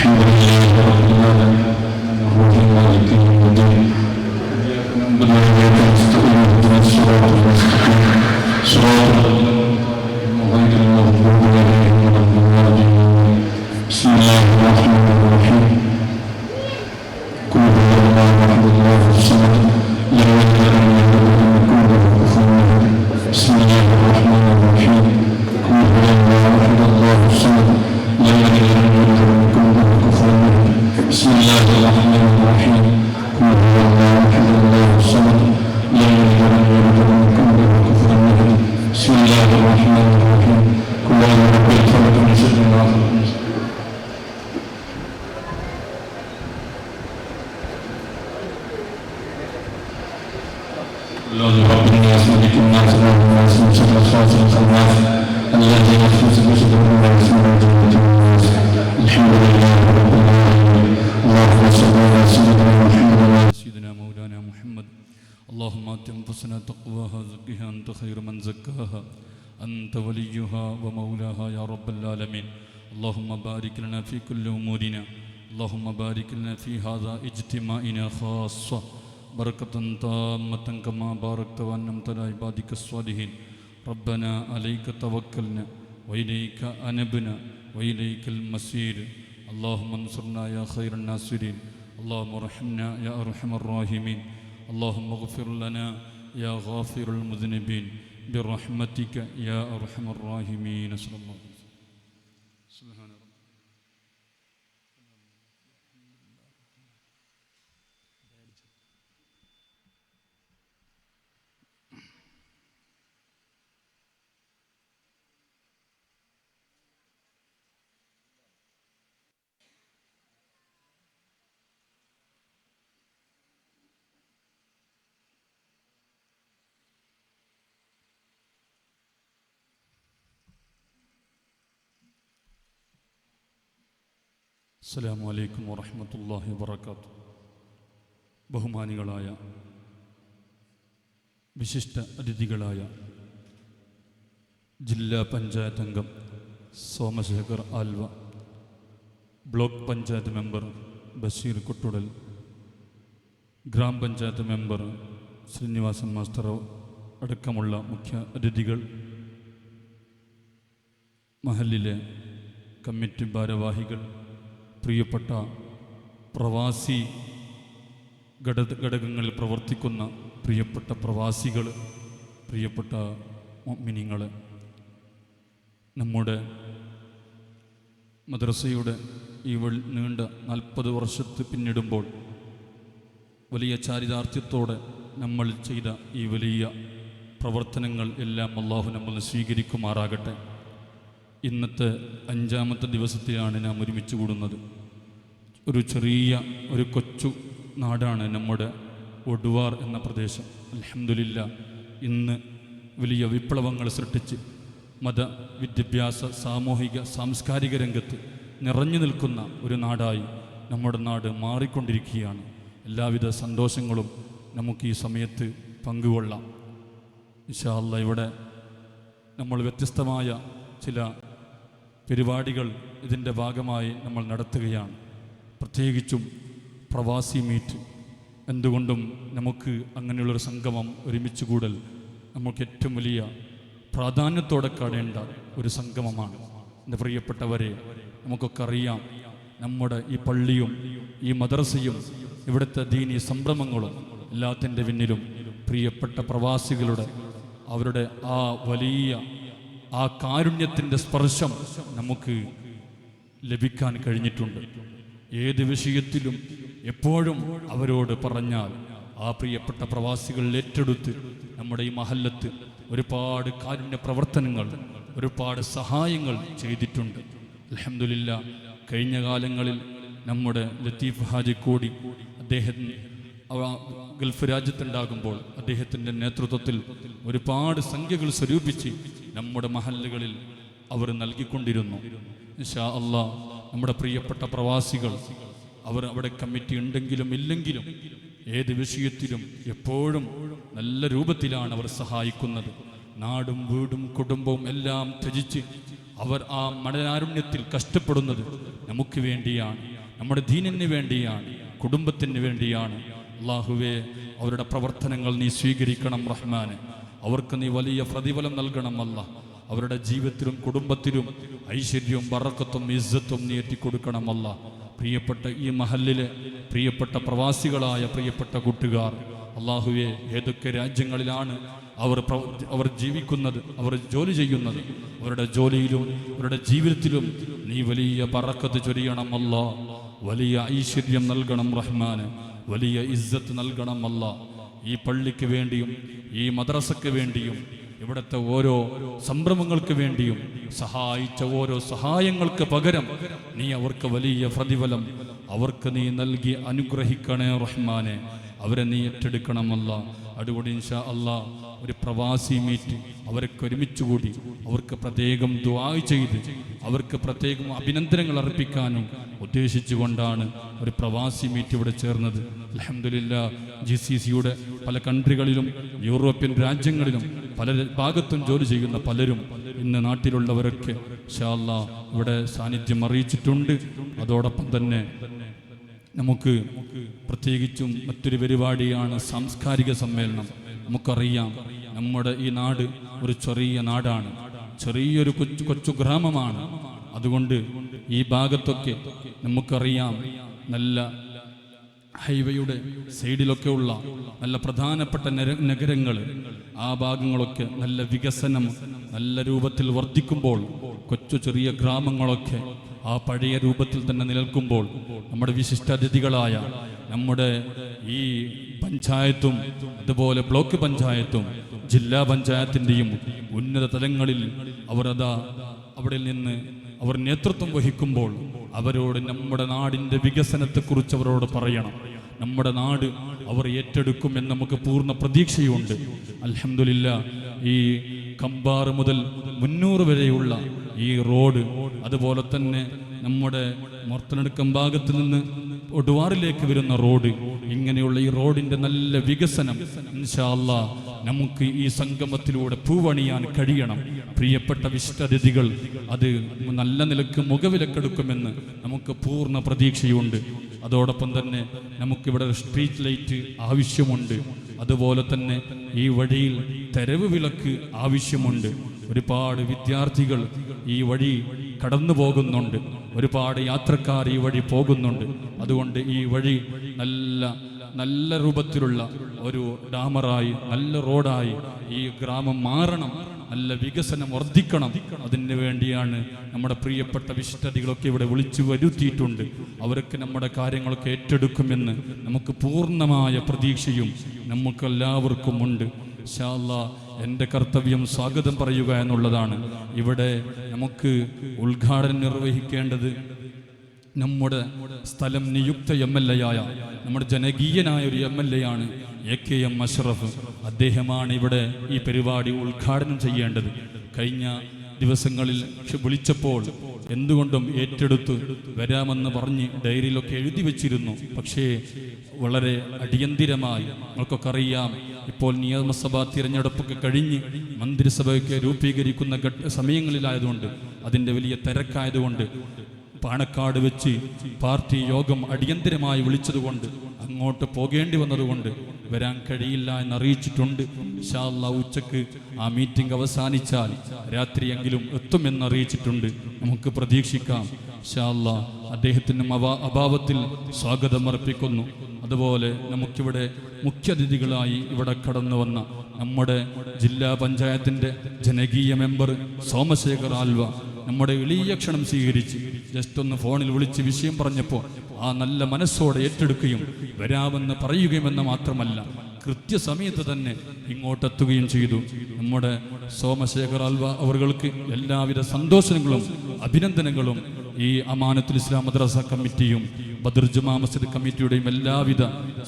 الحمد لله رب العالمين الرحمن مالك يوم الدين إياك نعبد وإياك نستعين اهدنا الصراط المستقيم صراط الذين غير المغضوب عليهم ولا الضالين بسم الله الرحمن الرحيم قل هو الله أحد الله الصمد لم يلد ولم يولد ولم يكن له كفوا أحد بسم الله الرحمن الرحيم قل هو الله أحد الله الصمد لم يلد ولم يولد ولم يكن له كفوا أحد بسم الله الرحمن الرحيم قل هو الله أحد الله الصمد لم يلد ولم يولد ولم يكن له كفوا أحد بسم الله الرحمن الرحيم قل أعوذ برب الفلق من شر ما خلق رب الناس ملك الناس اله الناس من شر الوسواس الخناس الذي يوسوس في صدور الناس من الجنة والناس الحمد لله رب العالمين اللهم صل على سيدنا محمد وعلى سيدنا مولانا محمد اللهم آت أنفسنا تقواها زكها أنت خير من زكاها أنت وليها ومولاها يا رب العالمين اللهم بارك لنا في كل أمورنا اللهم بارك لنا في هذا اجتماعنا خاصة بركة تامة كما باركت وأنعمت على عبادك الصالحين ربنا عليك توكلنا وإليك أنبنا وإليك المصير اللهم انصرنا يا خير الناصرين اللهم ارحمنا يا أرحم الراحمين اللهم اغفر لنا يا غافر المذنبين برحمتك يا أرحم الراحمين صلى الله عليه وسلم سبحان ربك അസ്സലാമു അലൈക്കും വറഹ്മത്തുള്ളാഹി വബറകാതുഹു. ബഹുമാനികളായ വിശിഷ്ട അതിഥികളായ ജില്ലാ പഞ്ചായത്ത് അംഗം സോമശേഖർ ആൽവ, ബ്ലോക്ക് പഞ്ചായത്ത് മെമ്പർ ബഷീർ കുട്ടുടൽ, ഗ്രാമപഞ്ചായത്ത് മെമ്പർ ശ്രീനിവാസൻ മാസ്റ്റർ അടക്കമുള്ള മുഖ്യ അതിഥികൾ, മഹല്ലിലെ കമ്മിറ്റി ഭാരവാഹികൾ, പ്രിയപ്പെട്ട പ്രവാസി ഘടകങ്ങളിൽ പ്രവർത്തിക്കുന്ന പ്രിയപ്പെട്ട പ്രവാസികൾ, പ്രിയപ്പെട്ട മുഅ്മിനീങ്ങൾ, നമ്മുടെ മദ്രസയുടെ ഈ നീണ്ട 40 വർഷത്ത് പിന്നിടുമ്പോൾ വലിയ ചാരിതാർത്ഥ്യത്തോടെ നമ്മൾ ചെയ്ത ഈ വലിയ പ്രവർത്തനങ്ങൾ എല്ലാം അല്ലാഹു നമ്മൾ സ്വീകരിക്കുമാറാകട്ടെ. ഇന്നത്തെ 5ാമത്തെ ദിവസത്തിലാണ് നാം ഒരുമിച്ച് കൂടുന്നത്. ഒരു ചെറിയ കൊച്ചു നാടാണ് നമ്മുടെ ഒടുവാർ എന്ന പ്രദേശം. അൽഹംദുലില്ലാഹ്, ഇന്ന് വലിയ വിപ്ലവങ്ങൾ സൃഷ്ടിച്ച് മത വിദ്യാഭ്യാസ സാമൂഹിക സാംസ്കാരിക രംഗത്ത് നിറഞ്ഞു നിൽക്കുന്ന ഒരു നാടായി നമ്മുടെ നാട് മാറിക്കൊണ്ടിരിക്കുകയാണ്. എല്ലാവിധ സന്തോഷങ്ങളും നമുക്ക് ഈ സമയത്ത് പങ്കുകൊള്ളാം. ഇൻഷാ അല്ലാഹ് ഇവിടെ നമ്മൾ വ്യത്യസ്തമായ ചില പരിപാടികൾ ഇതിൻ്റെ ഭാഗമായി നമ്മൾ നടത്തുകയാണ്. പ്രത്യേകിച്ചും പ്രവാസി മീറ്റ്. എന്തുകൊണ്ടും നമുക്ക് അങ്ങനെയുള്ളൊരു സംഗമം, ഒരുമിച്ച് കൂടൽ നമുക്ക് ഏറ്റവും വലിയ പ്രാധാന്യത്തോടെ കാണേണ്ട ഒരു സംഗമമാണ്. എൻ്റെ പ്രിയപ്പെട്ടവരെ, നമുക്കൊക്കെ അറിയാം, നമ്മുടെ ഈ പള്ളിയും ഈ മദ്രസയും ഇവിടുത്തെ ദീനി സംരംഭങ്ങളും എല്ലാത്തിൻ്റെ പിന്നിലും പ്രിയപ്പെട്ട പ്രവാസികളുടെ അവരുടെ ആ വലിയ ആ കാരുണ്യത്തിൻ്റെ സ്പർശം നമുക്ക് ലഭിക്കാൻ കഴിഞ്ഞിട്ടുണ്ട്. ഏത് വിഷയത്തിലും എപ്പോഴും അവരോട് പറഞ്ഞാൽ ആ പ്രിയപ്പെട്ട പ്രവാസികൾ ഏറ്റെടുത്ത് നമ്മുടെ ഈ മഹല്ലത്ത് ഒരുപാട് കാരുണ്യ പ്രവർത്തനങ്ങൾ, ഒരുപാട് സഹായങ്ങൾ ചെയ്തിട്ടുണ്ട്. അൽഹംദുലില്ലാഹ്, കഴിഞ്ഞ കാലങ്ങളിൽ നമ്മുടെ ലത്തീഫ് ഹാജിക്കോടി അദ്ദേഹം ഗൾഫ് രാജ്യത്തുണ്ടാകുമ്പോൾ അദ്ദേഹത്തിൻ്റെ നേതൃത്വത്തിൽ ഒരുപാട് സംഖ്യകൾ സ്വരൂപിച്ച് നമ്മുടെ മഹല്ലുകളിൽ അവർ നൽകിക്കൊണ്ടിരുന്നു. ഇൻഷാ അല്ലാഹ്, നമ്മുടെ പ്രിയപ്പെട്ട പ്രവാസികൾ അവർ അവിടെ കമ്മിറ്റി ഉണ്ടെങ്കിലും ഇല്ലെങ്കിലും ഏത് വിഷയത്തിലും എപ്പോഴും നല്ല രൂപത്തിലാണ് അവർ സഹായിക്കുന്നത്. നാടും വീടും കുടുംബവും എല്ലാം ത്യജിച്ച് അവർ ആ മടനാരുണ്യത്തിൽ കഷ്ടപ്പെടുന്നത് നമുക്ക് വേണ്ടിയാണ്. നമ്മുടെ ദീനിന് വേണ്ടിയാണ്, കുടുംബത്തിന് വേണ്ടിയാണ്. അല്ലാഹുവേ, അവരുടെ പ്രവർത്തനങ്ങൾ നീ സ്വീകരിക്കണം റഹ്മാനെ. അവർക്ക് നീ വലിയ പ്രതിഫലം നൽകണം അല്ലാഹ്. അവരുടെ ജീവിതത്തിലും കുടുംബത്തിലും ഐശ്വര്യവും ബറക്കത്തും ഇസ്സത്തും നീ എത്തിക്കൊടുക്കണം അല്ലാഹ്. പ്രിയപ്പെട്ട ഈ മഹല്ലിലെ പ്രവാസികളായ പ്രിയപ്പെട്ട കൂട്ടുകാർ, അല്ലാഹുവേ, ഏതൊക്കെ രാജ്യങ്ങളിലാണ് അവർ ജീവിക്കുന്നത്, അവർ ജോലി ചെയ്യുന്നത്, അവരുടെ ജോലിയിലും അവരുടെ ജീവിതത്തിലും നീ വലിയ ബറക്കത്ത് ചൊരിയണം അല്ലാഹ്. വലിയ ഐശ്വര്യം നൽകണം റഹ്മാന്, വലിയ ഇസ്സത്ത് നൽകണം അല്ലാഹ്. ഈ പള്ളിക്ക് വേണ്ടിയും ഈ മദ്രസയ്ക്ക് വേണ്ടിയും ഇവിടുത്തെ ഓരോ സംരംഭങ്ങൾക്ക് വേണ്ടിയും സഹായിച്ച ഓരോ സഹായങ്ങൾക്ക് പകരം നീ അവർക്ക് വലിയ പ്രതിഫലം അവർക്ക് നീ നൽകി അനുഗ്രഹിക്കണേ റഹ്മാനെ. അവരെ നീ ഏറ്റെടുക്കണമല്ല. അതുകൊണ്ട് ഇൻഷാ അല്ലാഹ് ഒരു പ്രവാസി മീറ്റ് അവർക്ക് ഒരുമിച്ച് കൂടി അവർക്ക് പ്രത്യേകം ദുആ ചെയ്ത് അവർക്ക് പ്രത്യേകം അഭിനന്ദനങ്ങൾ അർപ്പിക്കാനും ഉദ്ദേശിച്ചുകൊണ്ടാണ് ഒരു പ്രവാസി മീറ്റ് ഇവിടെ ചേർന്നത്. അൽഹംദുലില്ലാഹ്, GCCയുടെ പല കൺട്രികളിലും യൂറോപ്യൻ രാജ്യങ്ങളിലും പല ഭാഗത്തും ജോലി ചെയ്യുന്ന പലരും ഇന്ന് നാട്ടിലുള്ളവരൊക്കെ ഇൻഷാ അല്ലാഹ് ഇവിടെ സാന്നിധ്യം അറിയിച്ചിട്ടുണ്ട്. അതോടൊപ്പം തന്നെ നമുക്ക് പ്രത്യേകിച്ചും മറ്റൊരു പരിപാടിയാണ് സാംസ്കാരിക സമ്മേളനം. നമുക്കറിയാം, നമ്മുടെ ഈ നാട് ഒരു ചെറിയ നാടാണ്, ചെറിയൊരു കൊച്ചു ഗ്രാമമാണ്. അതുകൊണ്ട് ഈ ഭാഗത്തൊക്കെ നമുക്കറിയാം, നല്ല ഹൈവേയുടെ സൈഡിലൊക്കെ ഉള്ള നല്ല പ്രധാനപ്പെട്ട നഗരങ്ങൾ, ആ ഭാഗങ്ങളൊക്കെ നല്ല വികസനം നല്ല രൂപത്തിൽ വർദ്ധിക്കുമ്പോൾ ചെറിയ ഗ്രാമങ്ങളൊക്കെ ആ പഴയ രൂപത്തിൽ തന്നെ നിലനിൽക്കുമ്പോൾ നമ്മുടെ വിശിഷ്ടാതിഥികളായ നമ്മുടെ ഈ പഞ്ചായത്തും അതുപോലെ ബ്ലോക്ക് പഞ്ചായത്തും ജില്ലാ പഞ്ചായത്തിൻ്റെയും ഉന്നത തലങ്ങളിൽ അവിടെ നിന്ന് അവർ നേതൃത്വം വഹിക്കുമ്പോൾ അവരോട് നമ്മുടെ നാടിൻ്റെ വികസനത്തെക്കുറിച്ച് അവരോട് പറയണം. നമ്മുടെ നാട് അവർ ഏറ്റെടുക്കുമെന്ന് നമുക്ക് പൂർണ്ണ പ്രതീക്ഷയുണ്ട്. അൽഹംദുലില്ലാഹ്, ഈ കമ്പാറ് മുതൽ മുന്നൂറ് വരെയുള്ള ഈ റോഡ്, അതുപോലെ തന്നെ നമ്മുടെ മൊർത്തനടുക്കം ഭാഗത്ത് നിന്ന് ഒടുവാറിലേക്ക് വരുന്ന റോഡ്, ഇങ്ങനെയുള്ള ഈ റോഡിൻ്റെ നല്ല വികസനം ഇൻഷാ അല്ലാഹ് നമുക്ക് ഈ സംഗമത്തിലൂടെ പൂവണിയാൻ കഴിയണം. പ്രിയപ്പെട്ട വിശിഷ്ടാതിഥികൾ അത് നല്ല നിലക്ക് മുഖവിലക്കെടുക്കുമെന്ന് നമുക്ക് പൂർണ്ണ പ്രതീക്ഷയുണ്ട്. അതോടൊപ്പം തന്നെ നമുക്കിവിടെ സ്ട്രീറ്റ് ലൈറ്റ് ആവശ്യമുണ്ട്. അതുപോലെ തന്നെ ഈ വഴിയിൽ തെരുവ് വിളക്ക് ആവശ്യമുണ്ട്. ഒരുപാട് വിദ്യാർത്ഥികൾ ഈ വഴി കടന്നു പോകുന്നുണ്ട്, ഒരുപാട് യാത്രക്കാർ ഈ വഴി പോകുന്നുണ്ട്. അതുകൊണ്ട് ഈ വഴി നല്ല രൂപത്തിലുള്ള ഒരു ഡാമറായി നല്ല റോഡായി ഈ ഗ്രാമം മാറണം, നല്ല വികസനം വർദ്ധിക്കണം. അതിന് വേണ്ടിയാണ് നമ്മുടെ പ്രിയപ്പെട്ട വിശിഷ്ടാതിഥികളൊക്കെ ഇവിടെ വിളിച്ചു വരുത്തിയിട്ടുണ്ട്. അവരൊക്കെ നമ്മുടെ കാര്യങ്ങളൊക്കെ ഏറ്റെടുക്കുമെന്ന് നമുക്ക് പൂർണ്ണമായ പ്രതീക്ഷയും നമുക്കെല്ലാവർക്കും ഉണ്ട്. ഇൻഷാ അല്ലാഹ് എൻ്റെ കർത്തവ്യം സ്വാഗതം പറയുക എന്നുള്ളതാണ്. ഇവിടെ നമുക്ക് ഉദ്ഘാടനം നിർവഹിക്കേണ്ടത് നമ്മുടെ സ്ഥലം നിയുക്ത MLA ആയ നമ്മുടെ ജനകീയനായ ഒരു MLA ആണ് AKM അഷ്റഫ്. അദ്ദേഹമാണ് ഇവിടെ ഈ പരിപാടി ഉദ്ഘാടനം ചെയ്യേണ്ടത്. കഴിഞ്ഞ ദിവസങ്ങളിൽ വിളിച്ചപ്പോൾ എന്തുകൊണ്ടും ഏറ്റെടുത്ത് വരാമെന്ന് പറഞ്ഞ് ഡയറിയിലൊക്കെ എഴുതി വെച്ചിരുന്നു. പക്ഷേ വളരെ അടിയന്തിരമായി, നമുക്കൊക്കെ അറിയാം, ഇപ്പോൾ നിയമസഭാ തിരഞ്ഞെടുപ്പൊക്കെ കഴിഞ്ഞ് മന്ത്രിസഭയൊക്കെ രൂപീകരിക്കുന്ന സമയങ്ങളിലായതുകൊണ്ട് അതിൻ്റെ വലിയ തിരക്കായതുകൊണ്ട് പാണക്കാട് വെച്ച് പാർട്ടി യോഗം അടിയന്തിരമായി വിളിച്ചതുകൊണ്ട് അങ്ങോട്ട് പോകേണ്ടി വന്നതുകൊണ്ട് വരാൻ കഴിയില്ല എന്നറിയിച്ചിട്ടുണ്ട്. ഇൻഷാ അല്ലാഹ് ഉച്ചക്ക് ആ മീറ്റിംഗ് അവസാനിച്ചാൽ രാത്രിയെങ്കിലും എത്തുമെന്നറിയിച്ചിട്ടുണ്ട്. നമുക്ക് പ്രതീക്ഷിക്കാം. ഇൻഷാ അല്ലാഹ് അദ്ദേഹത്തിനും അഭാവത്തിൽ സ്വാഗതം അർപ്പിക്കുന്നു. അതുപോലെ നമുക്കിവിടെ മുഖ്യാതിഥികളായി ഇവിടെ കടന്നു വന്ന നമ്മുടെ ജില്ലാ പഞ്ചായത്തിൻ്റെ ജനകീയ മെമ്പർ സോമശേഖർ ആൽവ നമ്മുടെ എളിയ ക്ഷണം സ്വീകരിച്ച് ജസ്റ്റ് ഒന്ന് ഫോണിൽ വിളിച്ച് വിഷയം പറഞ്ഞപ്പോൾ ആ നല്ല മനസ്സോടെ ഏറ്റെടുക്കുകയും വരാമെന്ന് പറയുകയുമെന്ന് മാത്രമല്ല കൃത്യസമയത്ത് തന്നെ ഇങ്ങോട്ടെത്തുകയും ചെയ്തു. നമ്മുടെ സോമശേഖർ ആൽവ അവർക്ക് എല്ലാവിധ സന്തോഷങ്ങളും അഭിനന്ദനങ്ങളും ഈ അമാനത്തുൽ ഇസ്ലാം മദ്രസ കമ്മിറ്റിയും ബദർ ജുമാ മസ്ജിദ് കമ്മിറ്റിയുടെയും എല്ലാവിധ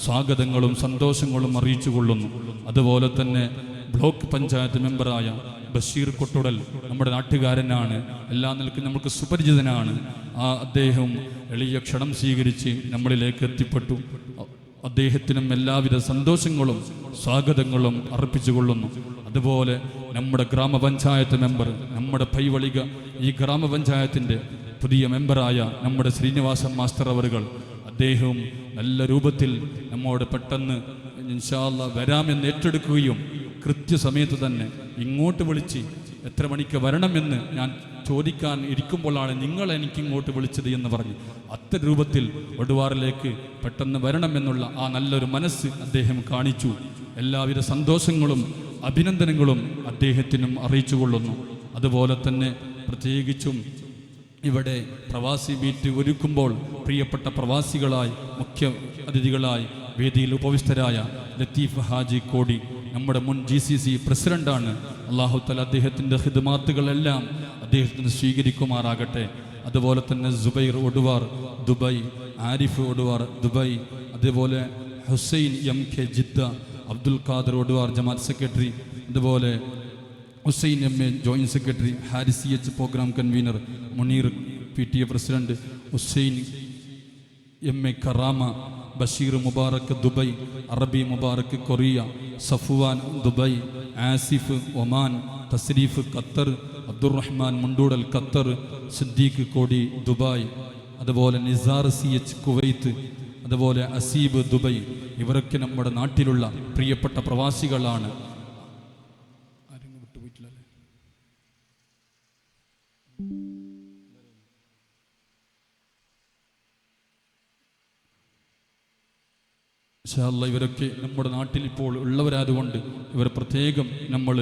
സ്വാഗതങ്ങളും സന്തോഷങ്ങളും അറിയിച്ചു കൊള്ളുന്നു. അതുപോലെ തന്നെ ബ്ലോക്ക് പഞ്ചായത്ത് മെമ്പറായ ബഷീർ കൊട്ടുടൽ നമ്മുടെ നാട്ടുകാരനാണ്, എല്ലാ നിലക്കും നമുക്ക് സുപരിചിതനാണ്. അദ്ദേഹം എളിയ ക്ഷണം സ്വീകരിച്ച് നമ്മളിലേക്ക് എത്തിപ്പെട്ടു. അദ്ദേഹത്തിനും എല്ലാവിധ സന്തോഷങ്ങളും സ്വാഗതങ്ങളും അർപ്പിച്ചുകൊള്ളുന്നു. അതുപോലെ നമ്മുടെ ഗ്രാമപഞ്ചായത്ത് മെമ്പർ, നമ്മുടെ പൈവളിക ഈ ഗ്രാമപഞ്ചായത്തിൻ്റെ പുതിയ മെമ്പറായ നമ്മുടെ ശ്രീനിവാസൻ മാസ്റ്റർ അവറുകൾ, അദ്ദേഹവും നല്ല രൂപത്തിൽ നമ്മോട് പെട്ടെന്ന് ഇൻഷാ അല്ലാഹ് വരാമെന്ന് ഏറ്റെടുക്കുകയും കൃത്യസമയത്ത് തന്നെ ഇങ്ങോട്ട് വിളിച്ച് എത്ര മണിക്ക് വരണമെന്ന് ഞാൻ ചോദിക്കാൻ ഇരിക്കുമ്പോഴാണ് നിങ്ങൾ എനിക്ക് ഇങ്ങോട്ട് വിളിച്ചത് എന്ന് പറഞ്ഞു. അത്തരം രൂപത്തിൽ ഒടുവാറിലേക്ക് പെട്ടെന്ന് വരണമെന്നുള്ള ആ നല്ലൊരു മനസ്സ് അദ്ദേഹം കാണിച്ചു. എല്ലാവിധ സന്തോഷങ്ങളും അഭിനന്ദനങ്ങളും അദ്ദേഹത്തിനും അറിയിച്ചു കൊള്ളുന്നു. അതുപോലെ തന്നെ പ്രത്യേകിച്ചും ഇവിടെ പ്രവാസി മീറ്റ് ഒരുക്കുമ്പോൾ പ്രിയപ്പെട്ട പ്രവാസികളായി മുഖ്യ അതിഥികളായി വേദിയിൽ ഉപവിഷ്ടരായ ലത്തീഫ് ഹാജി കോടി നമ്മുടെ മുൻ GCC പ്രസിഡന്റാണ്. അല്ലാഹു തആല അദ്ദേഹത്തിൻ്റെ ഖിദ്മാത്തുകളെല്ലാം അദ്ദേഹത്തിന് സ്വീകരിക്കുമാറാകട്ടെ. അതുപോലെ തന്നെ സുബൈർ ഒടുവാർ ദുബായ്, ആരിഫ് ഒടുവാർ ദുബായ്, അതുപോലെ Hussain MK Jeddah, Abdul Khader Oduvar Jamaat secretary, അതുപോലെ Hussain MA joint secretary, Haris CH program convener, Muneer PTA president, Hussain MA Karama, Basheer Mubarak Dubai, Arabi Mubarak Korea, Safwan Dubai, Asif Oman, Tasreef Qatar, Abdurahman Mundoodal Qatar, Siddique Kodi Dubai, അതുപോലെ നിസാർ CH കുവൈത്ത്, അതുപോലെ അസീബ് ദുബായ്. ഇവരൊക്കെ നമ്മുടെ നാട്ടിലുള്ള പ്രിയപ്പെട്ട പ്രവാസികളാണ്. ഇൻഷാ അല്ലാഹ് ഇവരൊക്കെ നമ്മുടെ നാട്ടിൽ ഇപ്പോൾ ഉള്ളവരായതുകൊണ്ട് ഇവർ പ്രത്യേകം നമ്മൾ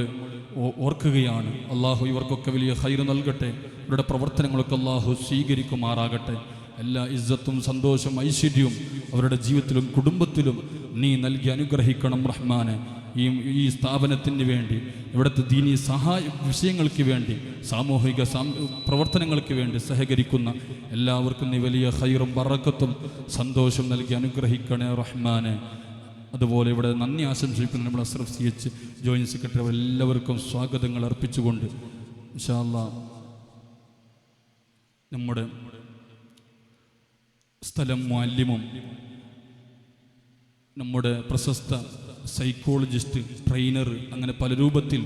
ഓർക്കുകയാണ്. അള്ളാഹു ഇവർക്കൊക്കെ വലിയ ഖൈർ നൽകട്ടെ. ഇവരുടെ പ്രവർത്തനങ്ങളൊക്കെ അള്ളാഹു സ്വീകരിക്കുമാറാകട്ടെ. എല്ലാ ഇസ്സത്തും സന്തോഷവും ഐശ്വര്യവും അവരുടെ ജീവിതത്തിലും കുടുംബത്തിലും നീ നൽകി അനുഗ്രഹിക്കണം റഹ്മാനെ. ഈ സ്ഥാപനത്തിന് വേണ്ടി, ഇവിടുത്തെ ദീനീ സഹായ വിഷയങ്ങൾക്ക് വേണ്ടി, സാമൂഹിക പ്രവർത്തനങ്ങൾക്ക് വേണ്ടി സഹകരിക്കുന്ന എല്ലാവർക്കും നീ വലിയ ഖൈറും ബറക്കത്തും സന്തോഷം നൽകി അനുഗ്രഹിക്കണേ റഹ്മാനെ. അതുപോലെ ഇവിടെ നന്ദി ആശംസിക്കുന്ന നമ്മുടെ അസ്രഫ് CH ജോയിൻറ്റ് സെക്രട്ടറി എല്ലാവർക്കും സ്വാഗതങ്ങൾ അർപ്പിച്ചുകൊണ്ട് ഇൻഷാ അല്ലാഹ് നമ്മുടെ സ്ഥലം മുഅല്ലിമും നമ്മുടെ പ്രശസ്ത സൈക്കോളജിസ്റ്റ്, ട്രെയിനർ, അങ്ങനെ പല രൂപത്തിൽ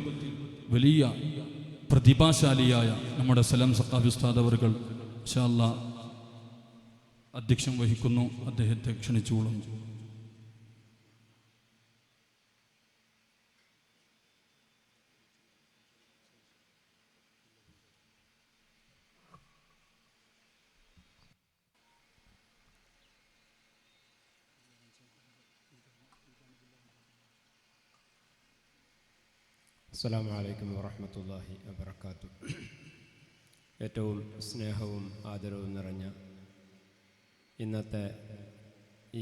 വലിയ പ്രതിഭാശാലിയായ നമ്മുടെ സലാം സഖാഫി ഉസ്താദ് അവറുകൾ ഇൻഷാ അല്ലാഹ് അധ്യക്ഷം വഹിക്കുന്നു. അദ്ദേഹത്തെ ക്ഷണിച്ചുകൊള്ളുന്നു. അസ്സലാമു അലൈക്കും വറഹ്മത്തുള്ളാഹി വബറകാതുഹു. ഏറ്റവും സ്നേഹവും ആദരവും നിറഞ്ഞ ഇന്നത്തെ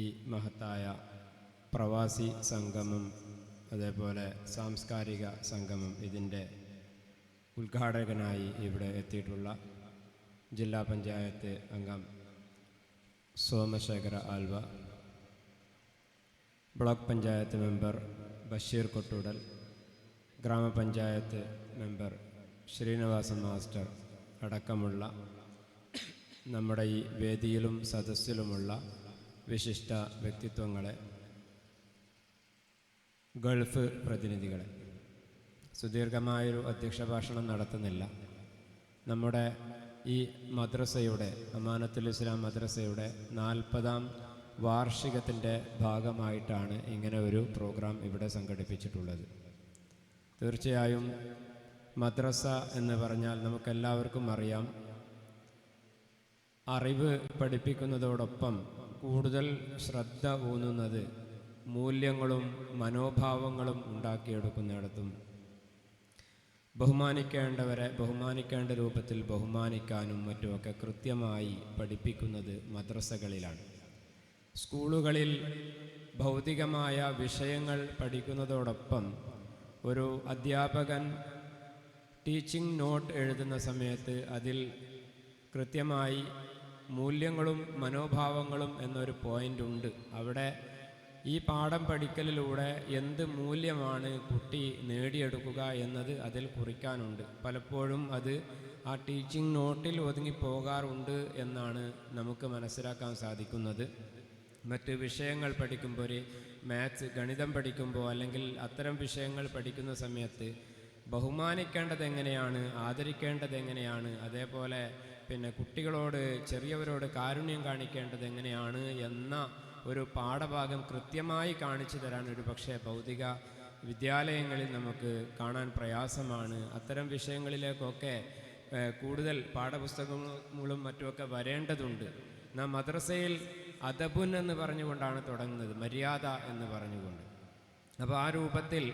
ഈ മഹത്തായ പ്രവാസി സംഗമം, അതേപോലെ സാംസ്കാരിക സംഗമം, ഇതിൻ്റെ ഉദ്ഘാടകനായി ഇവിടെ എത്തിയിട്ടുള്ള ജില്ലാ പഞ്ചായത്ത് അംഗം സോമശേഖര ആൽവ, ബ്ലോക്ക് പഞ്ചായത്ത് മെമ്പർ ബഷീർ കൊട്ടൂടൽ, ഗ്രാമപഞ്ചായത്ത് മെമ്പർ ശ്രീനിവാസൻ മാസ്റ്റർ അടക്കമുള്ള നമ്മുടെ ഈ വേദിയിലും സദസ്സിലുമുള്ള വിശിഷ്ട വ്യക്തിത്വങ്ങളെ, ഗൾഫ് പ്രതിനിധികളെ, സുദീർഘമായൊരു അധ്യക്ഷ ഭാഷണം നടത്തുന്നില്ല. നമ്മുടെ ഈ മദ്രസയുടെ, അമാനത്തുൽ ഇസ്ലാം മദ്രസയുടെ 40ാം വാർഷികത്തിൻ്റെ ഭാഗമായിട്ടാണ് ഇങ്ങനെ ഒരു പ്രോഗ്രാം ഇവിടെ സംഘടിപ്പിച്ചിട്ടുള്ളത്. തീർച്ചയായും മദ്രസ എന്ന് പറഞ്ഞാൽ നമുക്കെല്ലാവർക്കും അറിയാം, അറിവ് പഠിപ്പിക്കുന്നതോടൊപ്പം കൂടുതൽ ശ്രദ്ധ ഊന്നുന്നത് മൂല്യങ്ങളും മനോഭാവങ്ങളും ഉണ്ടാക്കിയെടുക്കുന്നിടത്തും ബഹുമാനിക്കേണ്ടവരെ ബഹുമാനിക്കേണ്ട രൂപത്തിൽ ബഹുമാനിക്കാനും മറ്റുമൊക്കെ കൃത്യമായി പഠിപ്പിക്കുന്നത് മദ്രസകളിലാണ്. സ്കൂളുകളിൽ ഭൗതികമായ വിഷയങ്ങൾ പഠിക്കുന്നതോടൊപ്പം ഒരു അധ്യാപകൻ ടീച്ചിങ് നോട്ട് എഴുതുന്ന സമയത്ത് അതിൽ കൃത്യമായി മൂല്യങ്ങളും മനോഭാവങ്ങളും എന്നൊരു പോയിൻ്റ് ഉണ്ട്. അവിടെ ഈ പാഠം പഠിക്കലിലൂടെ എന്ത് മൂല്യമാണ് കുട്ടി നേടിയെടുക്കുക എന്നത് അതിൽ കുറിക്കാനുണ്ട്. പലപ്പോഴും അത് ആ ടീച്ചിങ് നോട്ടിൽ ഒതുങ്ങിപ്പോകാറുണ്ട് എന്നാണ് നമുക്ക് മനസ്സിലാക്കാൻ സാധിക്കുന്നത്. മറ്റ് വിഷയങ്ങൾ പഠിക്കുമ്പോൾ, മാത്സ്, ഗണിതം പഠിക്കുമ്പോൾ, അല്ലെങ്കിൽ അത്തരം വിഷയങ്ങൾ പഠിക്കുന്ന സമയത്ത് ബഹുമാനിക്കേണ്ടത് എങ്ങനെയാണ്, ആദരിക്കേണ്ടത് എങ്ങനെയാണ്, അതേപോലെ പിന്നെ കുട്ടികളോട് ചെറിയവരോട് കാരുണ്യം കാണിക്കേണ്ടത് എങ്ങനെയാണ് എന്ന ഒരു പാഠഭാഗം കൃത്യമായി കാണിച്ചു തരാൻ ഒരു പക്ഷേ ഭൗതിക വിദ്യാലയങ്ങളിൽ നമുക്ക് കാണാൻ പ്രയാസമാണ്. അത്തരം വിഷയങ്ങളിലേക്കൊക്കെ കൂടുതൽ പാഠപുസ്തകങ്ങളും മറ്റുമൊക്കെ വരേണ്ടതുണ്ട്. നാം മദ്രസയിൽ അദബുൻ എന്ന് പറഞ്ഞുകൊണ്ടാണ് തുടങ്ങുന്നത്, മര്യാദ എന്ന് പറഞ്ഞുകൊണ്ട്. അപ്പോൾ ആ രൂപത്തിൽ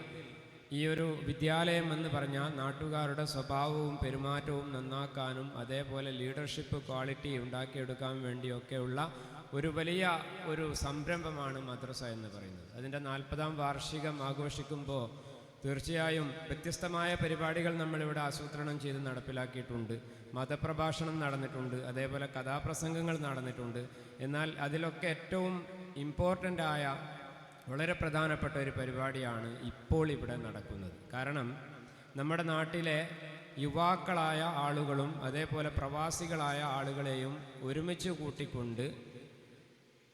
ഈ ഒരു വിദ്യാലയം എന്ന് പറഞ്ഞാൽ നാട്ടുകാരുടെ സ്വഭാവവും പെരുമാറ്റവും നന്നാക്കാനും അതേപോലെ ലീഡർഷിപ്പ് ക്വാളിറ്റി ഉണ്ടാക്കിയെടുക്കാൻ വേണ്ടിയൊക്കെയുള്ള ഒരു വലിയ ഒരു സംരംഭമാണ് മദ്രസ എന്ന് പറയുന്നത്. അതിൻ്റെ 40-ാം വാർഷികം ആഘോഷിക്കുമ്പോൾ തീർച്ചയായും വ്യത്യസ്തമായ പരിപാടികൾ നമ്മളിവിടെ ആസൂത്രണം ചെയ്ത് നടപ്പിലാക്കിയിട്ടുണ്ട്. മതപ്രഭാഷണം നടന്നിട്ടുണ്ട്, അതേപോലെ കഥാപ്രസംഗങ്ങൾ നടന്നിട്ടുണ്ട്. എന്നാൽ അതിലൊക്കെ ഏറ്റവും ഇമ്പോർട്ടൻ്റ് ആയ വളരെ പ്രധാനപ്പെട്ട ഒരു പരിപാടിയാണ് ഇപ്പോൾ ഇവിടെ നടക്കുന്നത്. കാരണം നമ്മുടെ നാട്ടിലെ യുവാക്കളായ ആളുകളും അതേപോലെ പ്രവാസികളായ ആളുകളെയും ഒരുമിച്ച് കൂട്ടിക്കൊണ്ട്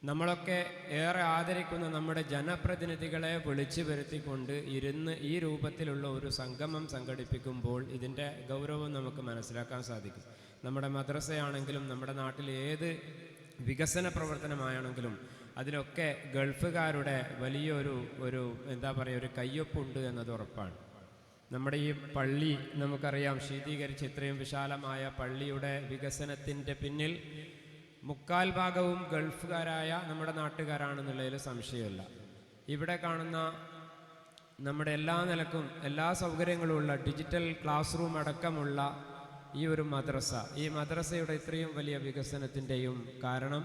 നമ്മളൊക്കെ ഏറെ ആദരിക്കുന്ന നമ്മുടെ ജനപ്രതിനിധികളെ വിളിച്ചു വരുത്തിക്കൊണ്ട് ഇരുന്ന് ഈ രൂപത്തിലുള്ള ഒരു സംഗമം സംഘടിപ്പിക്കുമ്പോൾ ഇതിൻ്റെ ഗൗരവം നമുക്ക് മനസ്സിലാക്കാൻ സാധിക്കും. നമ്മുടെ മദ്രസയാണെങ്കിലും നമ്മുടെ നാട്ടിൽ ഏത് വികസന പ്രവർത്തനമാണെങ്കിലും അതിലൊക്കെ ഗൾഫുകാരുടെ വലിയൊരു എന്താ പറയുക ഒരു കയ്യൊപ്പുണ്ട് എന്നത് ഉറപ്പാണ്. നമ്മുടെ ഈ പള്ളി നമുക്കറിയാം, ശീതീകരിച്ച് ഇത്രയും വിശാലമായ പള്ളിയുടെ വികസനത്തിൻ്റെ പിന്നിൽ 3/4 ഭാഗവും ഗൾഫുകാരായ നമ്മുടെ നാട്ടുകാരാണെന്നുള്ളതിൽ സംശയമില്ല. ഇവിടെ കാണുന്ന നമ്മുടെ എല്ലാ നിലക്കും എല്ലാ സൗകര്യങ്ങളുമുള്ള ഡിജിറ്റൽ ക്ലാസ് റൂം അടക്കമുള്ള ഈ ഒരു മദ്രസ, ഈ മദ്രസയുടെ ഇത്രയും വലിയ വികസനത്തിൻ്റെയും കാരണം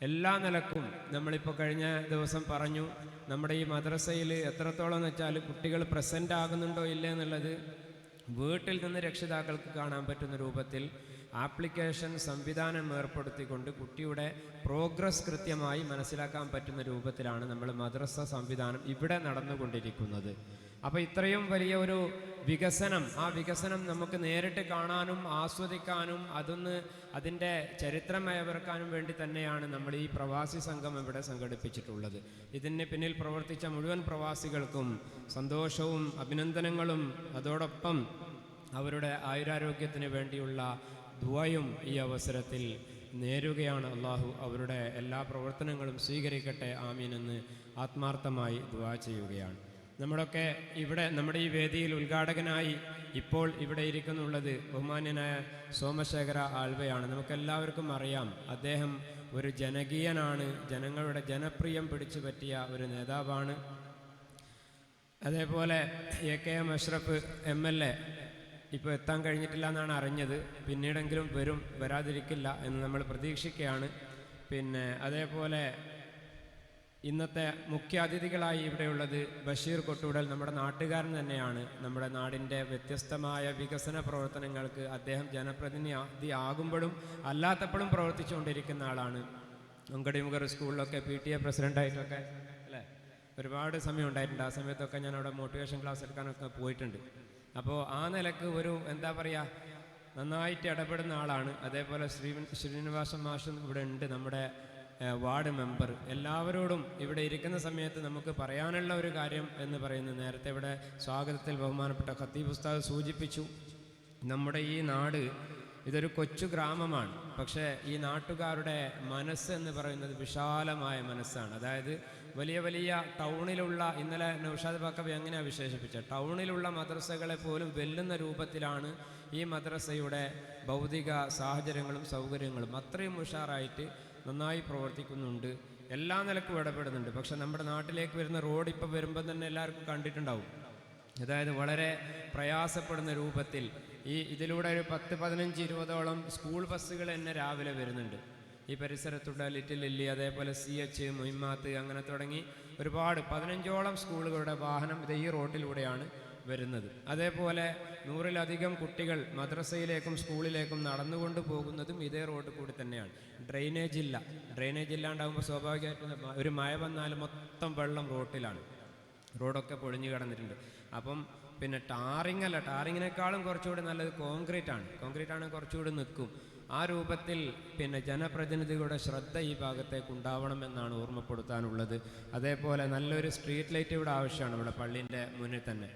എല്ലാ നിലക്കും നമ്മളിപ്പോൾ കഴിഞ്ഞ ദിവസം പറഞ്ഞു, നമ്മുടെ ഈ മദ്രസയിൽ എത്രത്തോളം എന്ന് വെച്ചാൽ കുട്ടികൾ പ്രസൻ്റ് ആകുന്നുണ്ടോ ഇല്ലേ എന്നുള്ളത് വീട്ടിൽ നിന്ന് രക്ഷിതാക്കൾക്ക് കാണാൻ പറ്റുന്ന രൂപത്തിൽ ആപ്ലിക്കേഷൻ സംവിധാനം ഏർപ്പെടുത്തിക്കൊണ്ട് കുട്ടിയുടെ പ്രോഗ്രസ് കൃത്യമായി മനസ്സിലാക്കാൻ പറ്റുന്ന രൂപത്തിലാണ് നമ്മൾ മദ്രസ സംവിധാനം ഇവിടെ നടന്നുകൊണ്ടിരിക്കുന്നത്. അപ്പോൾ ഇത്രയും വലിയ ഒരു വികസനം, ആ വികസനം നമുക്ക് നേരിട്ട് കാണാനും ആസ്വദിക്കാനും അതിൻ്റെ ചരിത്രമയവർക്കാനും വേണ്ടി തന്നെയാണ് നമ്മൾ ഈ പ്രവാസി സംഘം ഇവിടെ സംഘടിപ്പിച്ചിട്ടുള്ളത്. ഇതിന് പിന്നിൽ പ്രവർത്തിച്ച മുഴുവൻ പ്രവാസികൾക്കും സന്തോഷവും അഭിനന്ദനങ്ങളും അതോടൊപ്പം അവരുടെ ആയുരാരോഗ്യത്തിന് വേണ്ടിയുള്ള ദുആയും ഈ അവസരത്തിൽ നേരുകയാണ്. അള്ളാഹു അവരുടെ എല്ലാ പ്രവർത്തനങ്ങളും സ്വീകരിക്കട്ടെ, ആമീൻ എന്ന് ആത്മാർത്ഥമായി ദുആ ചെയ്യുകയാണ്. നമ്മളൊക്കെ ഇവിടെ നമ്മുടെ ഈ വേദിയിൽ ഉദ്ഘാടകനായി ഇപ്പോൾ ഇവിടെ ഇരിക്കുന്നുള്ളത് ബഹുമാന്യനായ സോമശേഖര ആൽവയാണ്. നമുക്കെല്ലാവർക്കും അറിയാം, അദ്ദേഹം ഒരു ജനകീയനാണ്, ജനങ്ങളുടെ ജനപ്രിയം പിടിച്ചു പറ്റിയ ഒരു നേതാവാണ്. അതേപോലെ AKM അഷ്റഫ് MLA ഇപ്പോൾ എത്താൻ കഴിഞ്ഞിട്ടില്ല എന്നാണ് അറിഞ്ഞത്, പിന്നീടെങ്കിലും വരാതിരിക്കില്ല എന്ന് നമ്മൾ പ്രതീക്ഷിക്കുകയാണ്. പിന്നെ അതേപോലെ ഇന്നത്തെ മുഖ്യ അതിഥികളായി ഇവിടെയുള്ളത് ബഷീർ കൊട്ടൂടൽ, നമ്മുടെ നാട്ടുകാരൻ തന്നെയാണ്. നമ്മുടെ നാടിൻ്റെ വ്യത്യസ്തമായ വികസന പ്രവർത്തനങ്ങൾക്ക് അദ്ദേഹം ജനപ്രതിനിധി ആകുമ്പോഴും അല്ലാത്തപ്പോഴും പ്രവർത്തിച്ചുകൊണ്ടിരിക്കുന്ന ആളാണ്. അങ്കടിമുഖർ സ്കൂളിലൊക്കെ PTA പ്രസിഡൻ്റായിട്ടൊക്കെ അല്ലേ ഒരുപാട് സമയം ഉണ്ടായിട്ടുണ്ട്. ആ സമയത്തൊക്കെ ഞാൻ അവിടെ മോട്ടിവേഷൻ ക്ലാസ് എടുക്കാനൊക്കെ പോയിട്ടുണ്ട്. അപ്പോൾ ആ നിലക്ക് ഒരു എന്താ പറയുക നന്നായിട്ട് ഇടപെടുന്ന ആളാണ്. അതേപോലെ ശ്രീനിവാസൻ മാഷും ഇവിടെ ഉണ്ട്, നമ്മുടെ വാർഡ് മെമ്പർ. എല്ലാവരോടും ഇവിടെ ഇരിക്കുന്ന സമയത്ത് നമുക്ക് പറയാനുള്ള ഒരു കാര്യം എന്ന് പറയുന്നത്, നേരത്തെ ഇവിടെ സ്വാഗതത്തിൽ ബഹുമാനപ്പെട്ട ഖത്തീബ് ഉസ്താദ് സൂചിപ്പിച്ചു, നമ്മുടെ ഈ നാട് ഇതൊരു കൊച്ചു ഗ്രാമമാണ്. പക്ഷേ ഈ നാട്ടുകാരുടെ മനസ്സ് എന്ന് പറയുന്നത് വിശാലമായ മനസ്സാണ്. അതായത് വലിയ വലിയ ടൗണിലുള്ള, ഇന്നലെ നൗഷാദ് ബാക്കവി എങ്ങനെയാണ് വിശേഷിപ്പിച്ചത്, ടൗണിലുള്ള മദ്രസകളെ പോലും വെല്ലുന്ന രൂപത്തിലാണ് ഈ മദ്രസയുടെ ഭൗതിക സാഹചര്യങ്ങളും സൗകര്യങ്ങളും. അത്രയും ഉഷാറായിട്ട് നന്നായി പ്രവർത്തിക്കുന്നുണ്ട്, എല്ലാ നിലക്കും ഇടപെടുന്നുണ്ട്. പക്ഷെ നമ്മുടെ നാട്ടിലേക്ക് വരുന്ന റോഡ് ഇപ്പോൾ വരുമ്പോൾ തന്നെ എല്ലാവർക്കും കണ്ടിട്ടുണ്ടാവും. അതായത് വളരെ പ്രയാസപ്പെടുന്ന രൂപത്തിൽ ഇതിലൂടെ ഒരു 10-15-20ഓളം സ്കൂൾ ബസ്സുകൾ തന്നെ രാവിലെ വരുന്നുണ്ട്. ഈ പരിസരത്തുള്ള ലിറ്റിൽ ലില്ലി, അതേപോലെ CH, മുഹിമാത്ത്, അങ്ങനെ തുടങ്ങി ഒരുപാട് 15ഓളം സ്കൂളുകളുടെ വാഹനം ഈ റോട്ടിലൂടെയാണ് വരുന്നത്. അതേപോലെ 100-ലധികം കുട്ടികൾ മദ്രസയിലേക്കും സ്കൂളിലേക്കും നടന്നുകൊണ്ട് പോകുന്നതും ഇതേ റോഡ് കൂടി തന്നെയാണ്. ഡ്രെയിനേജ് ഇല്ലാണ്ടാകുമ്പോൾ സ്വാഭാവികമായിട്ടും ഒരു മഴ വന്നാൽ മൊത്തം വെള്ളം റോട്ടിലാണ്, റോഡൊക്കെ പൊളിഞ്ഞു കിടന്നിട്ടുണ്ട്. അപ്പം പിന്നെ ടാറിങ്ങിനേക്കാളും കുറച്ചുകൂടി നല്ലത് കോൺക്രീറ്റാണ് കുറച്ചുകൂടി നിൽക്കും. ആ രൂപത്തിൽ പിന്നെ ജനപ്രതിനിധികളുടെ ശ്രദ്ധ ഈ ഭാഗത്തേക്ക് ഉണ്ടാവണമെന്നാണ് ഓർമ്മപ്പെടുത്താനുള്ളത്. അതേപോലെ നല്ലൊരു സ്ട്രീറ്റ് ലൈറ്റ് ഇവിടെ ആവശ്യമാണ്, ഇവിടെ പള്ളീൻ്റെ മുന്നിൽ തന്നെ.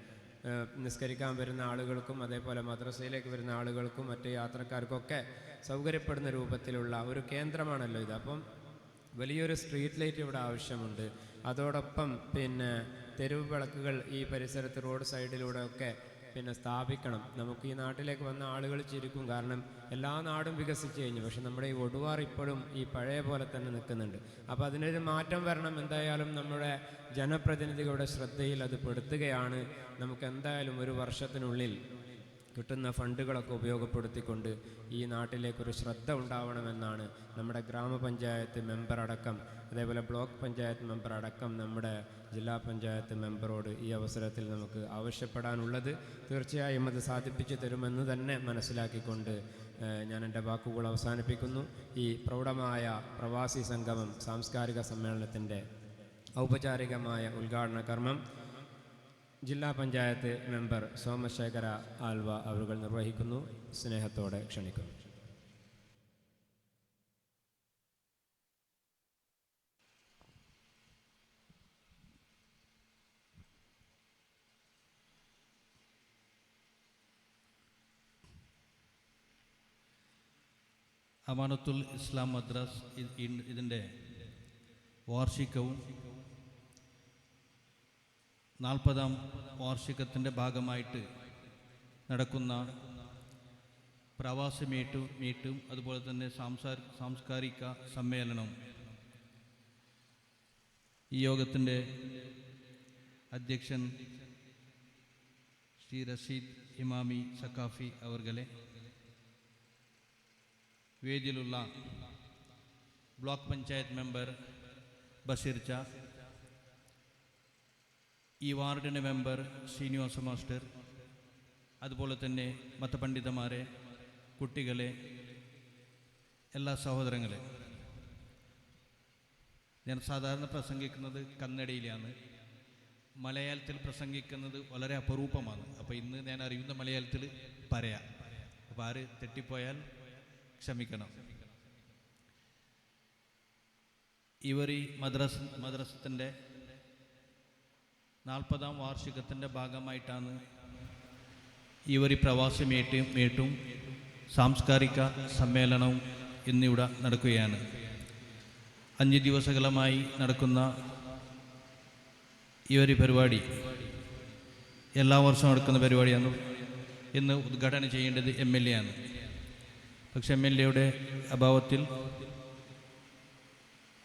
നിസ്കരിക്കാൻ വരുന്ന ആളുകൾക്കും അതേപോലെ മദ്രസയിലേക്ക് വരുന്ന ആളുകൾക്കും മറ്റ് യാത്രക്കാർക്കൊക്കെ സൗകര്യപ്പെടുന്ന രൂപത്തിലുള്ള ഒരു കേന്ദ്രമാണല്ലോ ഇത്. അപ്പം വലിയൊരു സ്ട്രീറ്റ് ലൈറ്റ് ഇവിടെ ആവശ്യമുണ്ട്. അതോടൊപ്പം പിന്നെ തെരുവ് വിളക്കുകൾ ഈ പരിസരത്ത് റോഡ് സൈഡിലൂടെ ഒക്കെ സ്ഥാപിക്കണം. നമുക്ക് ഈ നാട്ടിലേക്ക് വന്ന ആളുകൾ ചിരിക്കും, കാരണം എല്ലാ നാടും വികസിച്ച് കഴിഞ്ഞു, പക്ഷെ നമ്മുടെ ഈ ഒടുവാർ ഇപ്പോഴും ഈ പഴയ പോലെ തന്നെ നിൽക്കുന്നുണ്ട്. അപ്പോൾ അതിനൊരു മാറ്റം വരണം. എന്തായാലും നമ്മുടെ ജനപ്രതിനിധികളുടെ ശ്രദ്ധയിൽ അത് പെടുത്തുകയാണ്. നമുക്ക് എന്തായാലും ഒരു വർഷത്തിനുള്ളിൽ കിട്ടുന്ന ഫണ്ടുകളൊക്കെ ഉപയോഗപ്പെടുത്തിക്കൊണ്ട് ഈ നാട്ടിലേക്കൊരു ശ്രദ്ധ ഉണ്ടാവണമെന്നാണ് നമ്മുടെ ഗ്രാമപഞ്ചായത്ത് മെമ്പർ അടക്കം, അതേപോലെ ബ്ലോക്ക് പഞ്ചായത്ത് മെമ്പർ അടക്കം നമ്മുടെ ജില്ലാ പഞ്ചായത്ത് മെമ്പറോട് ഈ അവസരത്തിൽ നമുക്ക് ആവശ്യപ്പെടാനുള്ളത്. തീർച്ചയായും അത് സാധിപ്പിച്ചു തരുമെന്ന് തന്നെ മനസ്സിലാക്കിക്കൊണ്ട് ഞാൻ എൻ്റെ വാക്കുകൾ അവസാനിപ്പിക്കുന്നു. ഈ പ്രൗഢമായ പ്രവാസി സംഗമം സാംസ്കാരിക സമ്മേളനത്തിൻ്റെ ഔപചാരികമായ ഉദ്ഘാടന കർമ്മം ജില്ലാ പഞ്ചായത്ത് മെമ്പർ സോമശേഖര ആൽവ അവരുകൾ നിർവഹിക്കുന്നു. സ്നേഹത്തോടെ ക്ഷണിക്കുന്നു. അമാനത്തുൽ ഇസ്ലാം മദ്രസ് ഇതിൻ്റെ വാർഷികവും 40ാം വാർഷികത്തിൻ്റെ ഭാഗമായിട്ട് നടക്കുന്ന പ്രവാസി മീറ്റും അതുപോലെ തന്നെ സാംസ്കാരിക സമ്മേളനം, ഈ യോഗത്തിൻ്റെ അധ്യക്ഷൻ ശ്രീ റഷീദ് ഇമാമി സക്കാഫി അവർകളെ, വേദിയിലുള്ള ബ്ലോക്ക് പഞ്ചായത്ത് മെമ്പർ ബഷീർ ചാ, ഈ വാർഡിൻ്റെ മെമ്പർ ശ്രീനിവാസ മാസ്റ്റർ, അതുപോലെ തന്നെ മതപണ്ഡിതന്മാരെ, കുട്ടികളെ, എല്ലാ സഹോദരങ്ങളെ. ഞാൻ സാധാരണ പ്രസംഗിക്കുന്നത് കന്നഡയിലാണ്. മലയാളത്തിൽ പ്രസംഗിക്കുന്നത് വളരെ അപരൂപമാണ്. അപ്പോൾ ഇന്ന് ഞാൻ അറിയുന്ന മലയാളത്തിൽ പറയാം. അപ്പോൾ ആര് തെറ്റിപ്പോയാൽ ക്ഷമിക്കണം. ഇവർ ഈ മദ്രസത്തിൻ്റെ 40ാം വാർഷികത്തിൻ്റെ ഭാഗമായിട്ടാണ് ഇവർ ഈ പ്രവാസി മീറ്റും സാംസ്കാരിക സമ്മേളനവും ഇന്നിവിടെ നടക്കുകയാണ്. 5 ദിവസങ്ങളായി നടക്കുന്ന ഈ ഒരു പരിപാടി എല്ലാ വർഷവും നടക്കുന്ന പരിപാടിയാണ്. ഇന്ന് ഉദ്ഘാടനം ചെയ്യേണ്ടത് MLA ആണ്. പക്ഷെ MLAയുടെ അഭാവത്തിൽ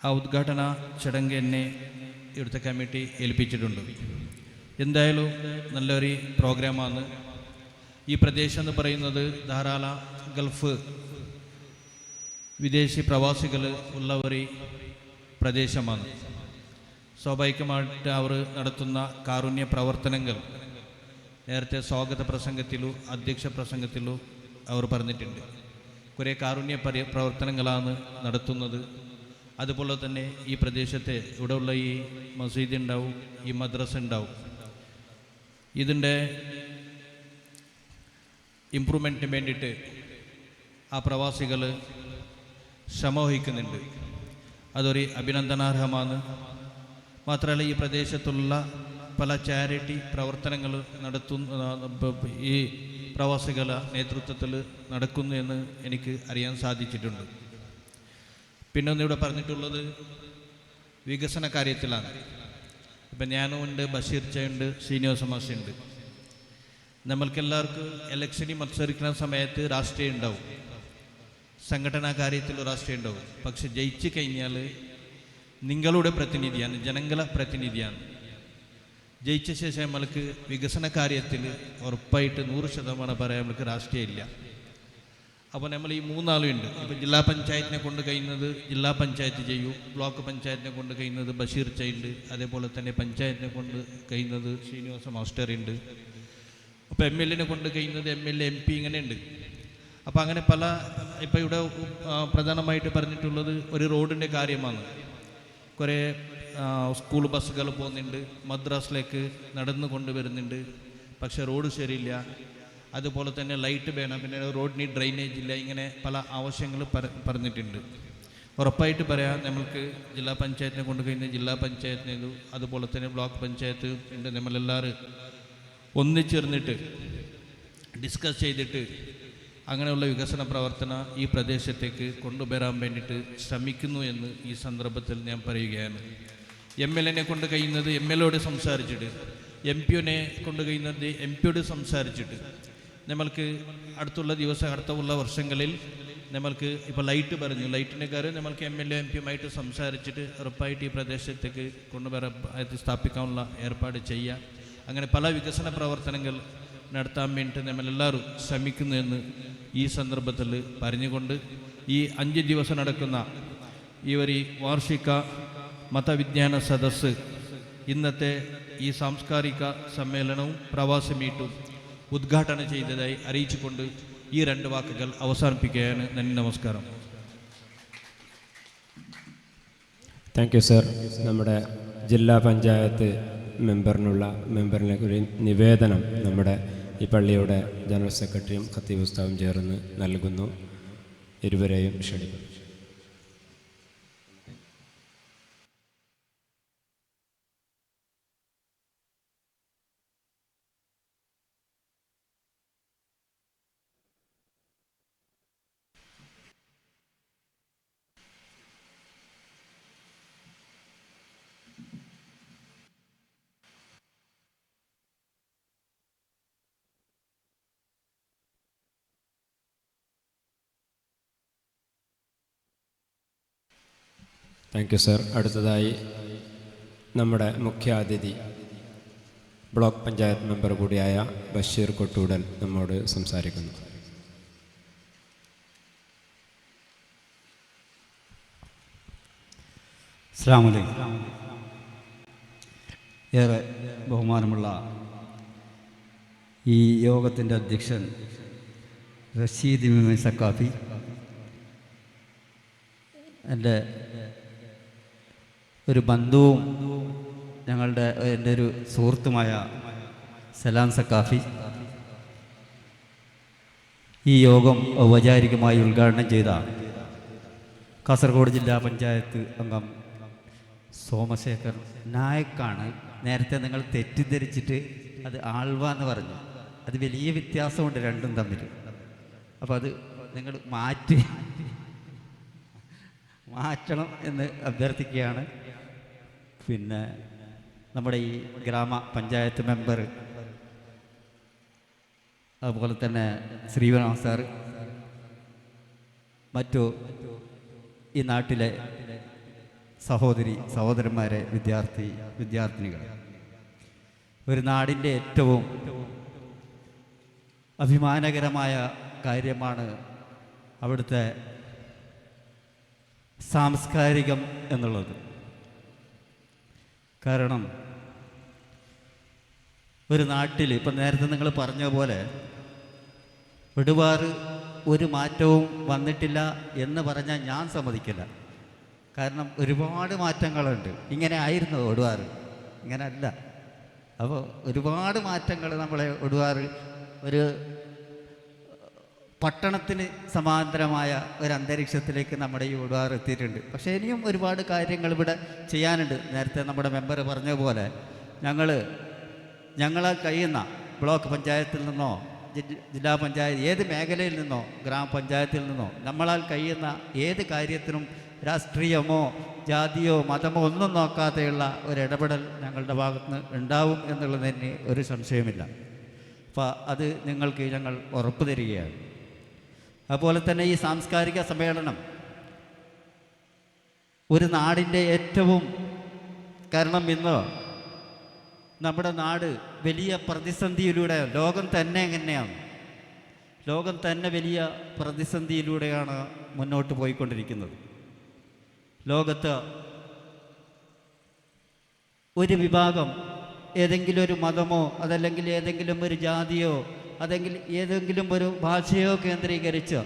ആ ഉദ്ഘാടന ചടങ്ങ് എന്നെ ഇവിടുത്തെ കമ്മിറ്റി ഏൽപ്പിച്ചിട്ടുണ്ട്. എന്തായാലും നല്ലൊരു പ്രോഗ്രാമാണ്. ഈ പ്രദേശം എന്ന് പറയുന്നത് ധാരാളം ഗൾഫ് വിദേശി പ്രവാസികൾ ഉള്ള ഒരു പ്രദേശമാണ്. സ്വാഭാവികമായിട്ട് അവർ നടത്തുന്ന കാരുണ്യ പ്രവർത്തനങ്ങൾ നേരത്തെ സ്വാഗത പ്രസംഗത്തിലോ അധ്യക്ഷ പ്രസംഗത്തിലോ അവർ പറഞ്ഞിട്ടുണ്ട്. കുറേ കാരുണ്യ പ്രവർത്തനങ്ങളാണ് നടത്തുന്നത്. അതുപോലെ തന്നെ ഈ പ്രദേശത്തെ ഇവിടെയുള്ള ഈ മസ്ജിദ് ഉണ്ടാവും, ഈ മദ്രസ ഉണ്ടാവും. ഇതിൻ്റെ ഇമ്പ്രൂവ്മെൻറ്റിന് വേണ്ടിയിട്ട് ആ പ്രവാസികൾ ശ്രമം വഹിക്കുന്നുണ്ട്. അതൊരു അഭിനന്ദനാർഹമാണ്. മാത്രമല്ല ഈ പ്രദേശത്തുള്ള പല ചാരിറ്റി പ്രവർത്തനങ്ങൾ ഈ പ്രവാസികളുടെ നേതൃത്വത്തിൽ നടക്കുന്നു എന്ന് എനിക്ക് അറിയാൻ സാധിച്ചിട്ടുണ്ട്. പിന്നെ ഒന്നിവിടെ പറഞ്ഞിട്ടുള്ളത് വികസന കാര്യത്തിലാണ്. ഇപ്പം ഞാനും ഉണ്ട്, ബഷീർ ചയുണ്ട്, ശ്രീനിവാസ മാഷുണ്ട്. നമ്മൾക്കെല്ലാവർക്കും ഇലക്ഷനിൽ മത്സരിക്കുന്ന സമയത്ത് രാഷ്ട്രീയം ഉണ്ടാവും, സംഘടനാ കാര്യത്തിൽ രാഷ്ട്രീയം ഉണ്ടാവും. പക്ഷെ ജയിച്ചു കഴിഞ്ഞാൽ നിങ്ങളുടെ പ്രതിനിധിയാണ്, ജനങ്ങളെ പ്രതിനിധിയാണ്. ജയിച്ച ശേഷം നമ്മൾക്ക് വികസന കാര്യത്തിൽ ഉറപ്പായിട്ട് 100% പറയാൻ നമ്മൾക്ക് രാഷ്ട്രീയമില്ല. അപ്പോൾ നമ്മൾ ഈ 3 ആളുണ്ട്. ഇപ്പോൾ ജില്ലാ പഞ്ചായത്തിനെ കൊണ്ട് കഴിയുന്നത് ജില്ലാ പഞ്ചായത്ത് ചെയ്യൂ, ബ്ലോക്ക് പഞ്ചായത്തിനെ കൊണ്ട് കഴിയുന്നത് ബഷീർ ചയുണ്ട്, അതേപോലെ തന്നെ പഞ്ചായത്തിനെ കൊണ്ട് കഴിയുന്നത് ശ്രീനിവാസ മാസ്റ്റർ ഉണ്ട്. അപ്പോൾ MLA കൊണ്ട് കഴിയുന്നത് MLA MP ഇങ്ങനെയുണ്ട്. അപ്പോൾ അങ്ങനെ പല ഇപ്പോൾ ഇവിടെ പ്രധാനമായിട്ട് പറഞ്ഞിട്ടുള്ളത് ഒരു റോഡിൻ്റെ കാര്യമാണ്. കുറേ സ്കൂൾ ബസ്സുകൾ പോകുന്നുണ്ട്, മദ്രാസിലേക്ക് നടന്നു കൊണ്ടുവരുന്നുണ്ട്, പക്ഷേ റോഡ് ശരിയില്ല. അതുപോലെ തന്നെ ലൈറ്റ് വേണം, പിന്നെ റോഡിന് ഡ്രെയിനേജ് ഇല്ല. ഇങ്ങനെ പല ആവശ്യങ്ങൾ പറഞ്ഞിട്ടുണ്ട്. ഉറപ്പായിട്ട് പറയാം, നമ്മൾക്ക് ജില്ലാ പഞ്ചായത്തിനെ കൊണ്ട് കഴിയുന്ന ജില്ലാ പഞ്ചായത്തിനു, അതുപോലെ തന്നെ ബ്ലോക്ക് പഞ്ചായത്ത് ഉണ്ട്. നമ്മളെല്ലാവരും ഒന്നിച്ചേർന്നിട്ട് ഡിസ്കസ് ചെയ്തിട്ട് അങ്ങനെയുള്ള വികസന പ്രവർത്തനം ഈ പ്രദേശത്തേക്ക് കൊണ്ടുവരാൻ വേണ്ടിയിട്ട് ശ്രമിക്കുന്നു എന്ന് ഈ സന്ദർഭത്തിൽ ഞാൻ പറയുകയാണ്. MLA കൊണ്ട് കഴിയുന്നത് MLA സംസാരിച്ചിട്ട്, MP കൊണ്ട് കഴിയുന്നത് MP സംസാരിച്ചിട്ട് നമ്മൾക്ക് അടുത്തുള്ള അടുത്തുള്ള വർഷങ്ങളിൽ നമ്മൾക്ക് ഇപ്പോൾ ലൈറ്റ് പറഞ്ഞു, ലൈറ്റിൻ്റെ കാര്യം നമ്മൾക്ക് MLA MP സംസാരിച്ചിട്ട് ഉറപ്പായിട്ട് ഈ പ്രദേശത്തേക്ക് കൊണ്ടുവരാൻ സ്ഥാപിക്കാനുള്ള ഏർപ്പാട് ചെയ്യാം. അങ്ങനെ പല വികസന പ്രവർത്തനങ്ങൾ നടത്താൻ വേണ്ടിയിട്ട് നമ്മളെല്ലാവരും ശ്രമിക്കുന്നു എന്ന് ഈ സന്ദർഭത്തിൽ പറഞ്ഞുകൊണ്ട് ഈ 5 ദിവസം നടക്കുന്ന ഈ ഒരു വാർഷിക മതവിജ്ഞാന സദസ്സ്, ഇന്നത്തെ ഈ സാംസ്കാരിക സമ്മേളനവും പ്രവാസി മീറ്റും ഉദ്ഘാടനം ചെയ്തതായി അറിയിച്ചുകൊണ്ട് ഈ 2 വാക്കുകൾ അവസാനിപ്പിക്കുകയാണ്. നന്ദി, നമസ്കാരം. Thank you sir. നമ്മുടെ ജില്ലാ പഞ്ചായത്ത് മെമ്പറിനെ ഒരു നിവേദനം നമ്മുടെ ഈ പള്ളിയുടെ ജനറൽ സെക്രട്ടറിയും ഖത്തീബ് ഉസ്താദും ചേർന്ന് നൽകുന്നു. ഇരുവരെയും ക്ഷണിക്കുന്നു. Thank you sir. അടുത്തതായി നമ്മുടെ മുഖ്യാതിഥി ബ്ലോക്ക് പഞ്ചായത്ത് മെമ്പർ കൂടിയായ ബഷീർ കൊട്ടൂടൻ നമ്മോട് സംസാരിക്കുന്നു. അസ്സലാമു അലൈക്കും. ഏറെ ബഹുമാനമുള്ള ഈ യോഗത്തിൻ്റെ അധ്യക്ഷൻ റഷീദ് ഇമാം സക്കാഫി, എൻ്റെ ഒരു ബന്ധുവും എൻ്റെ ഒരു സുഹൃത്തുമായ സലാം സക്കാഫി, ഈ യോഗം ഔപചാരികമായി ഉദ്ഘാടനം ചെയ്ത കാസർഗോഡ് ജില്ലാ പഞ്ചായത്ത് അംഗം സോമശേഖർ നായക്കാണ്. നേരത്തെ നിങ്ങൾ തെറ്റിദ്ധരിച്ചിട്ട് അത് ആൾവ എന്ന് പറഞ്ഞു. അത് വലിയ വ്യത്യാസമുണ്ട് രണ്ടും തമ്മിൽ. അപ്പോൾ അത് നിങ്ങൾ മാറ്റണം എന്ന് അഭ്യർത്ഥിക്കുകയാണ്. പിന്നെ നമ്മുടെ ഈ ഗ്രാമപഞ്ചായത്ത് മെമ്പർ, അതുപോലെ തന്നെ ശ്രീവനാഥ സാർ, മറ്റു ഈ നാട്ടിലെ സഹോദരന്മാരെ, വിദ്യാർത്ഥിനികൾ, ഒരു നാടിൻ്റെ ഏറ്റവും അഭിമാനകരമായ കാര്യമാണ് അവിടുത്തെ സാംസ്കാരികം എന്നുള്ളത്. കാരണം ഒരു നാട്ടിൽ ഇപ്പം നേരത്തെ നിങ്ങൾ പറഞ്ഞ പോലെ ഒരുപാട് ഒരു മാറ്റവും വന്നിട്ടില്ല എന്ന് പറഞ്ഞാൽ ഞാൻ സമ്മതിക്കില്ല. കാരണം ഒരുപാട് മാറ്റങ്ങളുണ്ട്. ഇങ്ങനെ ആയിരുന്നു ഒടുവാറ്, ഇങ്ങനെ അല്ല. അപ്പോൾ ഒരുപാട് മാറ്റങ്ങൾ നമ്മളെ ഒടുവാറ് ഒരു പട്ടണത്തിന് സമാന്തരമായ ഒരു അന്തരീക്ഷത്തിലേക്ക് നമ്മുടെ ഈ ഒടുവാറ് എത്തിയിട്ടുണ്ട്. പക്ഷേ ഇനിയും ഒരുപാട് കാര്യങ്ങൾ ഇവിടെ ചെയ്യാനുണ്ട്. നേരത്തെ നമ്മുടെ മെമ്പർ പറഞ്ഞ പോലെ ഞങ്ങളാൽ കഴിയുന്ന ബ്ലോക്ക് പഞ്ചായത്തിൽ നിന്നോ ജില്ലാ പഞ്ചായത്ത് ഏത് മേഖലയിൽ നിന്നോ ഗ്രാമപഞ്ചായത്തിൽ നിന്നോ നമ്മളാൽ കഴിയുന്ന ഏത് കാര്യത്തിനും രാഷ്ട്രീയമോ ജാതിയോ മതമോ ഒന്നും നോക്കാതെയുള്ള ഒരു ഇടപെടൽ ഞങ്ങളുടെ ഭാഗത്തുനിന്ന് ഉണ്ടാവും എന്നുള്ളതിന് ഒരു സംശയമില്ല. അപ്പോൾ അത് നിങ്ങൾക്ക് ഞങ്ങൾ ഉറപ്പ് തരികയാണ്. അതുപോലെ തന്നെ ഈ സാംസ്കാരിക സമ്മേളനം ഒരു നാടിൻ്റെ ഏറ്റവും, കാരണം ഇന്ന് നമ്മുടെ നാട് വലിയ പ്രതിസന്ധിയിലൂടെ, ലോകം തന്നെ വലിയ പ്രതിസന്ധിയിലൂടെയാണ് മുന്നോട്ട് പോയിക്കൊണ്ടിരിക്കുന്നത്. ലോകത്ത് ഒരു വിഭാഗം ഏതെങ്കിലും ഒരു മതമോ അതല്ലെങ്കിൽ ഏതെങ്കിലും ഒരു ജാതിയോ അതെങ്കിൽ ഏതെങ്കിലും ഒരു ഭാഷയോ കേന്ദ്രീകരിച്ച്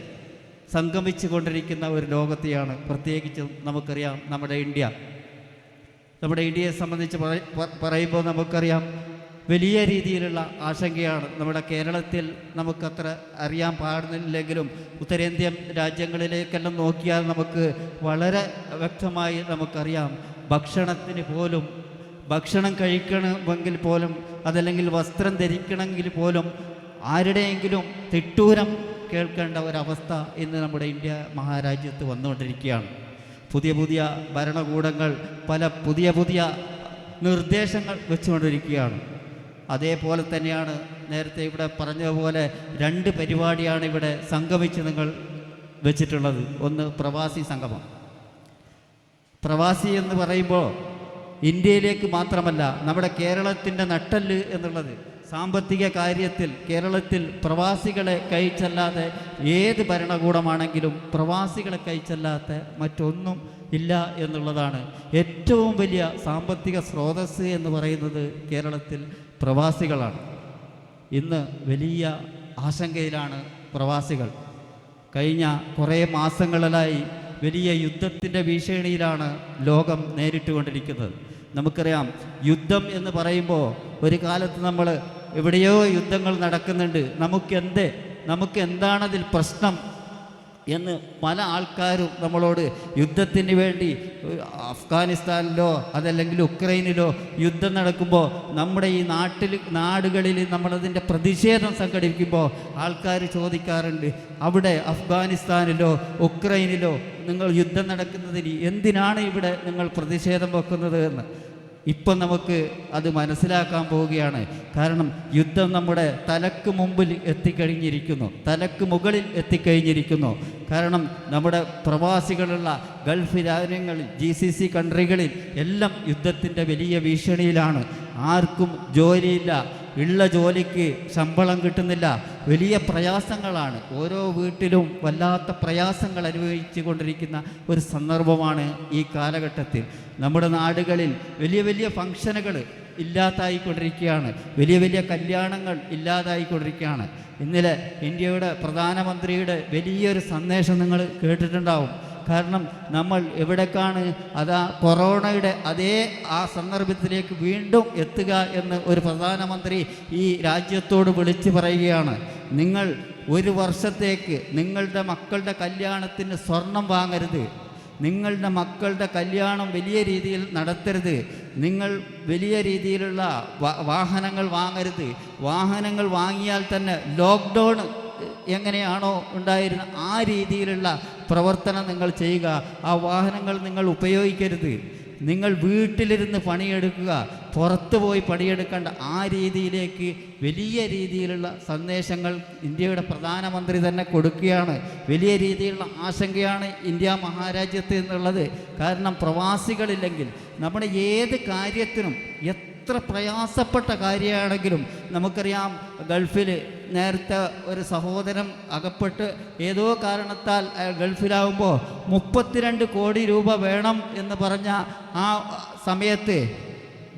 സംഗമിച്ചു കൊണ്ടിരിക്കുന്ന ഒരു ലോകത്തെയാണ്. പ്രത്യേകിച്ചും നമുക്കറിയാം നമ്മുടെ ഇന്ത്യയെ സംബന്ധിച്ച് പറയുമ്പോൾ നമുക്കറിയാം വലിയ രീതിയിലുള്ള ആശങ്കയാണ്. നമ്മുടെ കേരളത്തിൽ നമുക്കത്ര അറിയാൻ പാടുന്നില്ലെങ്കിലും ഉത്തരേന്ത്യൻ രാജ്യങ്ങളിലേക്കെല്ലാം നോക്കിയാൽ നമുക്ക് വളരെ വ്യക്തമായി നമുക്കറിയാം ഭക്ഷണത്തിന് പോലും ഭക്ഷണം കഴിക്കണമെങ്കിൽ പോലും അതല്ലെങ്കിൽ വസ്ത്രം ധരിക്കണമെങ്കിൽ പോലും ആരുടെയെങ്കിലും തിട്ടൂരം കേൾക്കേണ്ട ഒരവസ്ഥ ഇന്ന് നമ്മുടെ ഇന്ത്യ മഹാരാജ്യത്ത് വന്നുകൊണ്ടിരിക്കുകയാണ്. പുതിയ പുതിയ ഭരണകൂടങ്ങൾ പല പുതിയ പുതിയ നിർദ്ദേശങ്ങൾ വെച്ചുകൊണ്ടിരിക്കുകയാണ്. അതേപോലെ തന്നെയാണ് നേരത്തെ ഇവിടെ പറഞ്ഞതുപോലെ 2 പരിപാടിയാണ് ഇവിടെ സംഗമിച്ച് നിങ്ങൾ വെച്ചിട്ടുള്ളത്. ഒന്ന് പ്രവാസി സംഗമം. പ്രവാസി എന്ന് പറയുമ്പോൾ ഇന്ത്യയിലേക്ക് മാത്രമല്ല, നമ്മുടെ കേരളത്തിൻ്റെ നട്ടെല്ല് എന്നുള്ളത് സാമ്പത്തിക കാര്യത്തിൽ കേരളത്തിൽ പ്രവാസികളെ കൈച്ചല്ലാതെ ഏത് ഭരണകൂടമാണെങ്കിലും പ്രവാസികളെ കൈച്ചല്ലാത്ത മറ്റൊന്നും ഇല്ല എന്നുള്ളതാണ്. ഏറ്റവും വലിയ സാമ്പത്തിക സ്രോതസ്സ് എന്ന് പറയുന്നത് കേരളത്തിൽ പ്രവാസികളാണ്. ഇന്ന് വലിയ ആശങ്കയിലാണ് പ്രവാസികൾ. കഴിഞ്ഞ കുറേ മാസങ്ങളിലായി വലിയ യുദ്ധത്തിൻ്റെ ഭീഷണിയിലാണ് ലോകം നേരിട്ടുകൊണ്ടിരിക്കുന്നത്. നമുക്കറിയാം, യുദ്ധം എന്ന് പറയുമ്പോൾ ഒരു കാലത്ത് നമ്മൾ എവിടെയോ യുദ്ധങ്ങൾ നടക്കുന്നുണ്ട്, നമുക്ക് എന്താണതിൽ പ്രശ്നം എന്ന് പല ആൾക്കാരും നമ്മളോട് യുദ്ധത്തിന് വേണ്ടി അഫ്ഗാനിസ്ഥാനിലോ അതല്ലെങ്കിൽ ഉക്രൈനിലോ യുദ്ധം നടക്കുമ്പോൾ നമ്മുടെ ഈ നാടുകളിൽ നമ്മളതിൻ്റെ പ്രതിഷേധം സംഘടിപ്പിക്കുമ്പോൾ ആൾക്കാർ ചോദിക്കാറുണ്ട്, അവിടെ അഫ്ഗാനിസ്ഥാനിലോ ഉക്രൈനിലോ നിങ്ങൾ യുദ്ധം നടക്കുന്നതിന് എന്തിനാണ് ഇവിടെ നിങ്ങൾ പ്രതിഷേധം വെക്കുന്നത് എന്ന്. ഇപ്പം നമുക്ക് അത് മനസ്സിലാക്കാൻ പോവുകയാണ്. കാരണം യുദ്ധം നമ്മുടെ തലക്ക് മുമ്പിൽ എത്തിക്കഴിഞ്ഞിരിക്കുന്നു, തലക്ക് മുകളിൽ എത്തിക്കഴിഞ്ഞിരിക്കുന്നു. കാരണം നമ്മുടെ പ്രവാസികളുള്ള ഗൾഫ് രാജ്യങ്ങളിൽ GCC കൺട്രികളിൽ എല്ലാം യുദ്ധത്തിൻ്റെ വലിയ ഭീഷണിയിലാണ്. ആർക്കും ജോലിയില്ല, ഉള്ള ജോലിക്ക് ശമ്പളം കിട്ടുന്നില്ല, വലിയ പ്രയാസങ്ങളാണ്. ഓരോ വീട്ടിലും വല്ലാത്ത പ്രയാസങ്ങൾ അനുഭവിച്ചു കൊണ്ടിരിക്കുന്ന ഒരു സന്ദർഭമാണ് ഈ കാലഘട്ടത്തിൽ. നമ്മുടെ നാടുകളിൽ വലിയ വലിയ ഫംഗ്ഷനുകൾ ഇല്ലാതായിക്കൊണ്ടിരിക്കുകയാണ്, വലിയ വലിയ കല്യാണങ്ങൾ ഇല്ലാതായിക്കൊണ്ടിരിക്കുകയാണ്. ഇന്നലെ ഇന്ത്യയുടെ പ്രധാനമന്ത്രിയുടെ വലിയൊരു സന്ദേശം നിങ്ങൾ കേട്ടിട്ടുണ്ടാവും. കാരണം നമ്മൾ എവിടേക്കാണ് കൊറോണയുടെ അതേ ആ സന്ദർഭത്തിലേക്ക് വീണ്ടും എത്തുക എന്ന് ഒരു പ്രധാനമന്ത്രി ഈ രാജ്യത്തോട് വിളിച്ചു പറയുകയാണ്. നിങ്ങൾ 1 വർഷത്തേക്ക് നിങ്ങളുടെ മക്കളുടെ കല്യാണത്തിന് സ്വർണം വാങ്ങരുത്, നിങ്ങളുടെ മക്കളുടെ കല്യാണം വലിയ രീതിയിൽ നടത്തരുത്, നിങ്ങൾ വലിയ രീതിയിലുള്ള വാഹനങ്ങൾ വാങ്ങരുത്. വാഹനങ്ങൾ വാങ്ങിയാൽ തന്നെ ലോക്ക്ഡൗൺ എങ്ങനെയാണോ ഉണ്ടായിരുന്ന ആ രീതിയിലുള്ള പ്രവർത്തനം നിങ്ങൾ ചെയ്യുക. ആ വാഹനങ്ങൾ നിങ്ങൾ ഉപയോഗിക്കരുത്. നിങ്ങൾ വീട്ടിലിരുന്ന് പണിയെടുക്കുക, പുറത്തു പോയി പണിയെടുക്കേണ്ട ആ രീതിയിലേക്ക് വലിയ രീതിയിലുള്ള സന്ദേശങ്ങൾ ഇന്ത്യയുടെ പ്രധാനമന്ത്രി തന്നെ കൊടുക്കുകയാണ്. വലിയ രീതിയിലുള്ള ആശങ്കയാണ് ഇന്ത്യ മഹാരാജ്യത്ത് എന്നുള്ളത്. കാരണം പ്രവാസികളില്ലെങ്കിൽ നമ്മുടെ ഏത് കാര്യത്തിനും എത്ര പ്രയാസപ്പെട്ട കാര്യമാണെങ്കിലും നമുക്കറിയാം. ഗൾഫിൽ നേരത്തെ ഒരു സഹോദരൻ അകപ്പെട്ട് ഏതോ കാരണത്താൽ ഗൾഫിലാവുമ്പോൾ 32 കോടി രൂപ വേണം എന്ന് പറഞ്ഞ ആ സമയത്ത്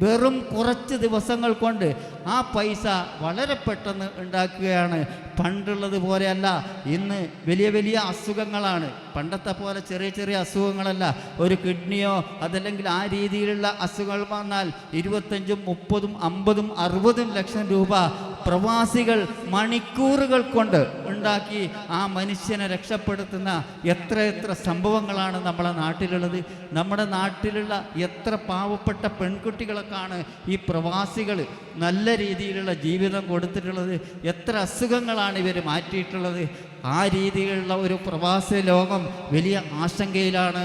വെറും കുറച്ച് ദിവസങ്ങൾ കൊണ്ട് ആ പൈസ വളരെ പെട്ടെന്ന് ഉണ്ടാക്കുകയാണ്. പണ്ടുള്ളത് പോലെയല്ല, ഇന്ന് വലിയ വലിയ അസുഖങ്ങളാണ്. പണ്ടത്തെ പോലെ ചെറിയ ചെറിയ അസുഖങ്ങളല്ല. ഒരു കിഡ്നിയോ അതല്ലെങ്കിൽ ആ രീതിയിലുള്ള അസുഖങ്ങൾ വന്നാൽ 25, 30, 50, 60 ലക്ഷം രൂപ പ്രവാസികൾ മണിക്കൂറുകൾ കൊണ്ട് ഉണ്ടാക്കി ആ മനുഷ്യനെ രക്ഷപ്പെടുത്തുന്ന എത്ര സംഭവങ്ങളാണ് നമ്മുടെ നാട്ടിലുള്ളത്. നമ്മുടെ നാട്ടിലുള്ള എത്ര പാവപ്പെട്ട പെൺകുട്ടികൾക്കാണ് ഈ പ്രവാസികൾ നല്ല രീതിയിലുള്ള ജീവിതം കൊടുത്തിട്ടുള്ളത്. എത്ര അസുഖങ്ങളാണ് ഇവർ മാറ്റിയിട്ടുള്ളത്. ആ രീതിയിലുള്ള ഒരു പ്രവാസ ലോകം വലിയ ആശങ്കയിലാണ്.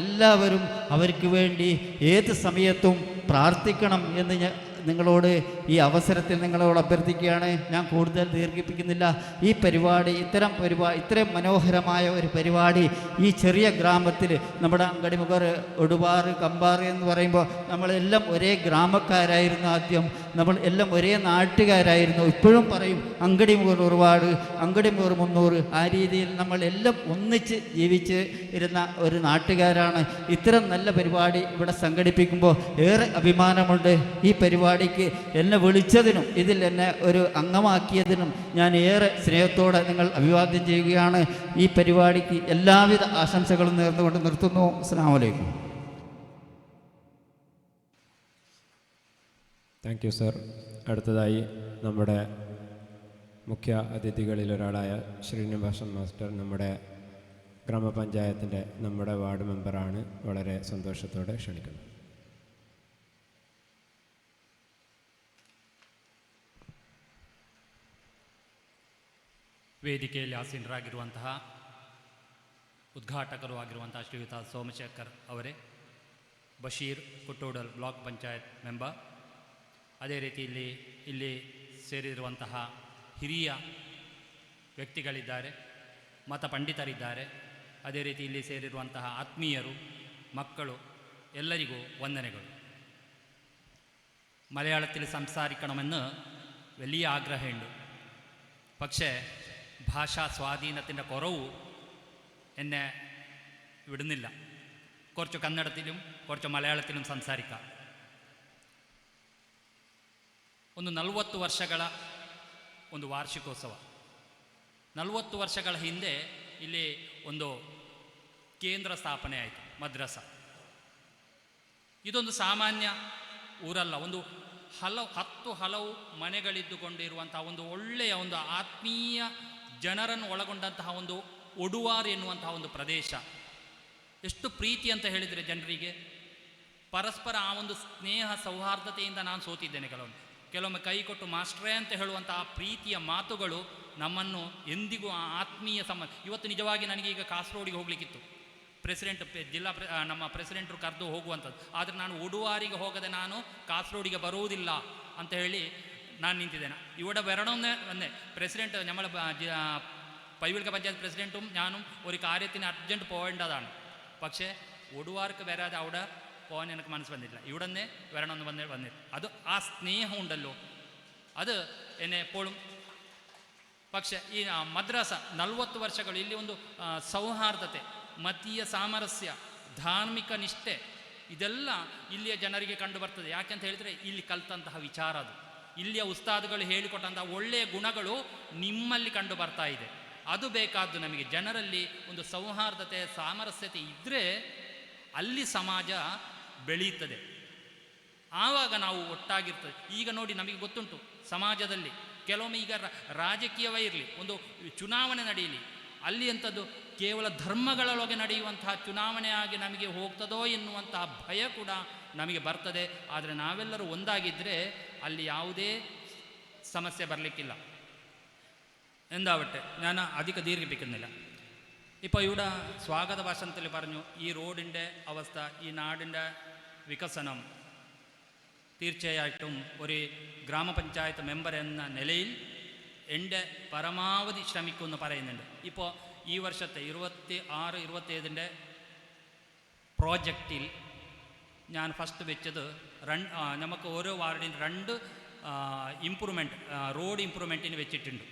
എല്ലാവരും അവർക്ക് വേണ്ടി ഏത് സമയത്തും പ്രാർത്ഥിക്കണം എന്ന് നിങ്ങളോട് ഈ അവസരത്തിൽ നിങ്ങളോട് അഭ്യർത്ഥിക്കുകയാണ്. ഞാൻ കൂടുതൽ ദീർഘിപ്പിക്കുന്നില്ല. ഈ പരിപാടി ഇത്രയും മനോഹരമായ ഒരു പരിപാടി ഈ ചെറിയ ഗ്രാമത്തിൽ നമ്മുടെ അങ്കടിമുഖർ, ഒടുവാറ്, കമ്പാറ് എന്ന് പറയുമ്പോൾ നമ്മളെല്ലാം ഒരേ ഗ്രാമക്കാരായിരുന്നു. ആദ്യം നമ്മൾ എല്ലാം ഒരേ നാട്ടുകാരായിരുന്നു. ഇപ്പോഴും പറയും അങ്കടിമുഖർ ഒരുപാട്, അങ്കടിമുഖർ 300. ആ രീതിയിൽ നമ്മളെല്ലാം ഒന്നിച്ച് ജീവിച്ച് ഇരുന്ന ഒരു നാട്ടുകാരാണ്. ഇത്തരം നല്ല പരിപാടി ഇവിടെ സംഘടിപ്പിക്കുമ്പോൾ ഏറെ അഭിമാനമുണ്ട്. ഈ പരിപാടിക്ക് എന്നെ വിളിച്ചതിനും ഇതിൽ എന്നെ ഒരു അംഗമാക്കിയതിനും ഞാൻ ഏറെ സ്നേഹത്തോടെ നിങ്ങൾ അഭിവാദ്യം ചെയ്യുകയാണ്. ഈ പരിപാടിക്ക് എല്ലാവിധ ആശംസകളും നേർന്നുകൊണ്ട് നിർത്തുന്നു. അസ്സലാമു അലൈക്കും. Thank you sir. അടുത്തതായി നമ്മുടെ മുഖ്യ അതിഥികളിൽ ഒരാളായ ശ്രീനിവാസൻ മാസ്റ്റർ നമ്മുടെ ഗ്രാമപഞ്ചായത്തിൻ്റെ നമ്മുടെ വാർഡ് മെമ്പറാണ്. വളരെ സന്തോഷത്തോടെ ക്ഷണിക്കുന്നു. ವೇದಿಕೆಯಲ್ಲಿ ಆಸೀನರಾಗಿರುವಂತಹ ಉದ್ಘಾಟಕರು ಆಗಿರುವಂತಹ ಶ್ರೀಯುತ ಸೋಮಶೇಖರ್ ಅವರೇ, ಬಶೀರ್ ಕುಟ್ಟೋಡಲ್ ಬ್ಲಾಕ್ ಪಂಚಾಯತ್ ಮೆಂಬರ್, ಅದೇ ರೀತಿ ಇಲ್ಲಿ ಸೇರಿರುವಂತಹ ಹಿರಿಯ ವ್ಯಕ್ತಿಗಳಿದ್ದಾರೆ, ಮತ ಪಂಡಿತರಿದ್ದಾರೆ, ಅದೇ ರೀತಿ ಇಲ್ಲಿ ಸೇರಿರುವಂತಹ ಆತ್ಮೀಯರು, ಮಕ್ಕಳು, ಎಲ್ಲರಿಗೂ ವಂದನೆಗಳು. മലയാളത്തിൽ സംസാരിക്കണമെന്ന് വലിയ ആഗ്രഹമുണ്ട്. പക്ഷേ ഭാഷാ സ്വാധീനത്തിൻ്റെ കുറവ് എന്നെ വിടുന്നില്ല. കുറച്ച് കന്നഡത്തിലും കുറച്ച് മലയാളത്തിലും സംസാരിക്കാം. ಒಂದು 40 ವರ್ಷಗಳ ಒಂದು ವಾರ್ಷಿಕೋತ್ಸವ. 40 ವರ್ಷಗಳ ಹಿಂದೆ ಇಲ್ಲಿ ಒಂದು ಕೇಂದ್ರ ಸ್ಥಾಪನೆ ಆಯಿತು, ಮದ್ರಸ. ಇದೊಂದು ಸಾಮಾನ್ಯ ಊರಲ್ಲ, ಒಂದು ಹಲವು ಮನೆಗಳಿದ್ದುಕೊಂಡಿರುವಂತಹ ಒಂದು ಒಳ್ಳೆಯ ಒಂದು ಆತ್ಮೀಯ ಜನರನ್ನು ಒಳಗೊಂಡಂತಹ ಒಂದು ಒಡುವಾರ್ ಎನ್ನುವಂತಹ ಒಂದು ಪ್ರದೇಶ. ಎಷ್ಟು ಪ್ರೀತಿ ಅಂತ ಹೇಳಿದರೆ ಜನರಿಗೆ ಪರಸ್ಪರ ಆ ಒಂದು ಸ್ನೇಹ ಸೌಹಾರ್ದತೆಯಿಂದ ನಾನು ಸೋತಿದ್ದೇನೆ. ಕೆಲವೊಮ್ಮೆ ಕೈ ಕೊಟ್ಟು ಮಾಸ್ಟ್ರೇ ಅಂತ ಹೇಳುವಂತಹ ಪ್ರೀತಿಯ ಮಾತುಗಳು ನಮ್ಮನ್ನು ಎಂದಿಗೂ ಆ ಆತ್ಮೀಯ ಇವತ್ತು ನಿಜವಾಗಿ ನನಗೆ ಈಗ ಕಾಸರಗೋಡಿಗೆ ಹೋಗಲಿಕ್ಕಿತ್ತು, ನಮ್ಮ ಪ್ರೆಸಿಡೆಂಟರು ಕರೆದು ಹೋಗುವಂಥದ್ದು. ಆದರೆ ನಾನು ಒಡುವಾರಿಗೆ ಹೋಗದೆ ನಾನು ಕಾಸರಗೋಡಿಗೆ ಬರುವುದಿಲ್ಲ ಅಂತ ಹೇಳಿ ನಾನು ನಿಂತಿದ್ದೇನೆ. ഇവിടെ വരണമെന്ന് പ്രസിഡന്റ് നമ്മൾ പൈവിൽക്ക പഞ്ചായത്ത് പ്രസിഡൻറ്റും ഞാനും ഒരു കാര്യത്തിന് അർജൻറ്റ് പോകേണ്ടതാണ്. പക്ഷേ ഒടുവാർക്ക് വരാതെ അവിടെ പോകാൻ എനിക്ക് മനസ്സ് വന്നിട്ടില്ല. ഇവിടെ നിന്ന് വരണമെന്ന് വന്നില്ല. അത് ആ സ്നേഹമുണ്ടല്ലോ, അത് എന്നെ എപ്പോഴും. പക്ഷേ ಈ ಮದ್ರಸ 40 ವರ್ಷಗಳು ಇಲ್ಲಿ ಒಂದು ಸೌಹಾರ್ದತೆ, ಮತೀಯ ಸಾಮರಸ್ಯ, ಧಾರ್ಮಿಕ ನಿಷ್ಠೆ ಇದೆಲ್ಲ ಇಲ್ಲಿಯ ಜನರಿಗೆ ಕಂಡು ಬರ್ತದೆ. ಯಾಕೆಂತ ಹೇಳಿದರೆ ಇಲ್ಲಿ ಕಲಿತಂತಹ ವಿಚಾರ, ಅದು ಇಲ್ಲಿಯ ಉಸ್ತಾದ್ಗಳು ಹೇಳಿಕೊಟ್ಟಂತಹ ಒಳ್ಳೆಯ ಗುಣಗಳು ನಿಮ್ಮಲ್ಲಿ ಕಂಡು ಬರ್ತಾ ಇದೆ. ಅದು ಬೇಕಾದ್ದು ನಮಗೆ. ಜನರಲ್ಲಿ ಒಂದು ಸೌಹಾರ್ದತೆ, ಸಾಮರಸ್ಯತೆ ಇದ್ದರೆ ಅಲ್ಲಿ ಸಮಾಜ ಬೆಳೆಯುತ್ತದೆ. ಆವಾಗ ನಾವು ಒಟ್ಟಾಗಿರ್ತದೆ. ಈಗ ನೋಡಿ, ನಮಗೆ ಗೊತ್ತುಂಟು ಸಮಾಜದಲ್ಲಿ ಕೆಲವೊಮ್ಮೆ ಈಗ ರಾಜಕೀಯವೇ ಇರಲಿ, ಒಂದು ಚುನಾವಣೆ ನಡೆಯಲಿ, ಅಲ್ಲಿ ಅಂಥದ್ದು ಕೇವಲ ಧರ್ಮಗಳೊಳಗೆ ನಡೆಯುವಂತಹ ಚುನಾವಣೆಯಾಗಿ ನಮಗೆ ಹೋಗ್ತದೋ ಎನ್ನುವಂತಹ ಭಯ ಕೂಡ ನಮಗೆ ಬರ್ತದೆ. ಆದರೆ ನಾವೆಲ್ಲರೂ ಒಂದಾಗಿದ್ದರೆ ಅಲ್ಲಿ ಯಾವುದೇ സമസ്യ ബരലിക്കില്ല. എന്താവട്ടെ, ഞാൻ അധിക ദീർഘിപ്പിക്കുന്നില്ല. ഇപ്പോൾ ഇവിടെ സ്വാഗത ഭാഷണത്തിൽ പറഞ്ഞു, ഈ റോഡിൻ്റെ അവസ്ഥ, ഈ നാടിൻ്റെ വികസനം തീർച്ചയായിട്ടും ഒരു ഗ്രാമപഞ്ചായത്ത് മെമ്പർ എന്ന നിലയിൽ എൻ്റെ പരമാവധി ശ്രമിക്കുമെന്ന് പറയുന്നുണ്ട്. ഇപ്പോൾ ഈ വർഷത്തെ 26-27 പ്രോജക്റ്റിൽ ഞാൻ ഫസ്റ്റ് വെച്ചത് നമുക്ക് ഓരോ വാർഡിന് 2 ഇമ്പ്രൂവ്മെൻറ്റ്, റോഡ് ഇമ്പ്രൂവ്മെൻറ്റിന് വെച്ചിട്ടുണ്ട്.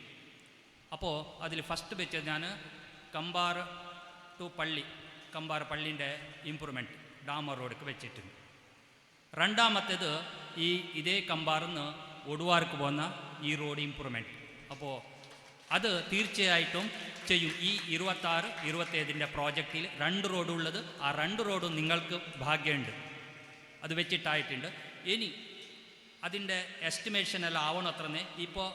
അപ്പോൾ അതിൽ ഫസ്റ്റ് വെച്ചത് ഞാൻ കമ്പാർ ടു പള്ളി, കമ്പാർ പള്ളീൻ്റെ ഇമ്പ്രൂവ്മെൻറ്റ് ഡാമർ റോഡിക്ക് വെച്ചിട്ടുണ്ട്. രണ്ടാമത്തേത് ഇതേ കമ്പാറിന്ന് ഒടുവാർക്ക് പോകുന്ന ഈ റോഡ് ഇമ്പ്രൂവ്മെൻറ്റ്. അപ്പോൾ അത് തീർച്ചയായിട്ടും ചെയ്യും. ഈ 26-27 പ്രോജക്റ്റിൽ 2 റോഡുള്ളത്, ആ 2 റോഡും നിങ്ങൾക്ക് ഭാഗ്യമുണ്ട്, അത് വെച്ചിട്ടായിട്ടുണ്ട്. ഇനി അതിൻ്റെ എസ്റ്റിമേഷനെല്ലാം ആവണത്രന്നെ. ഇപ്പോൾ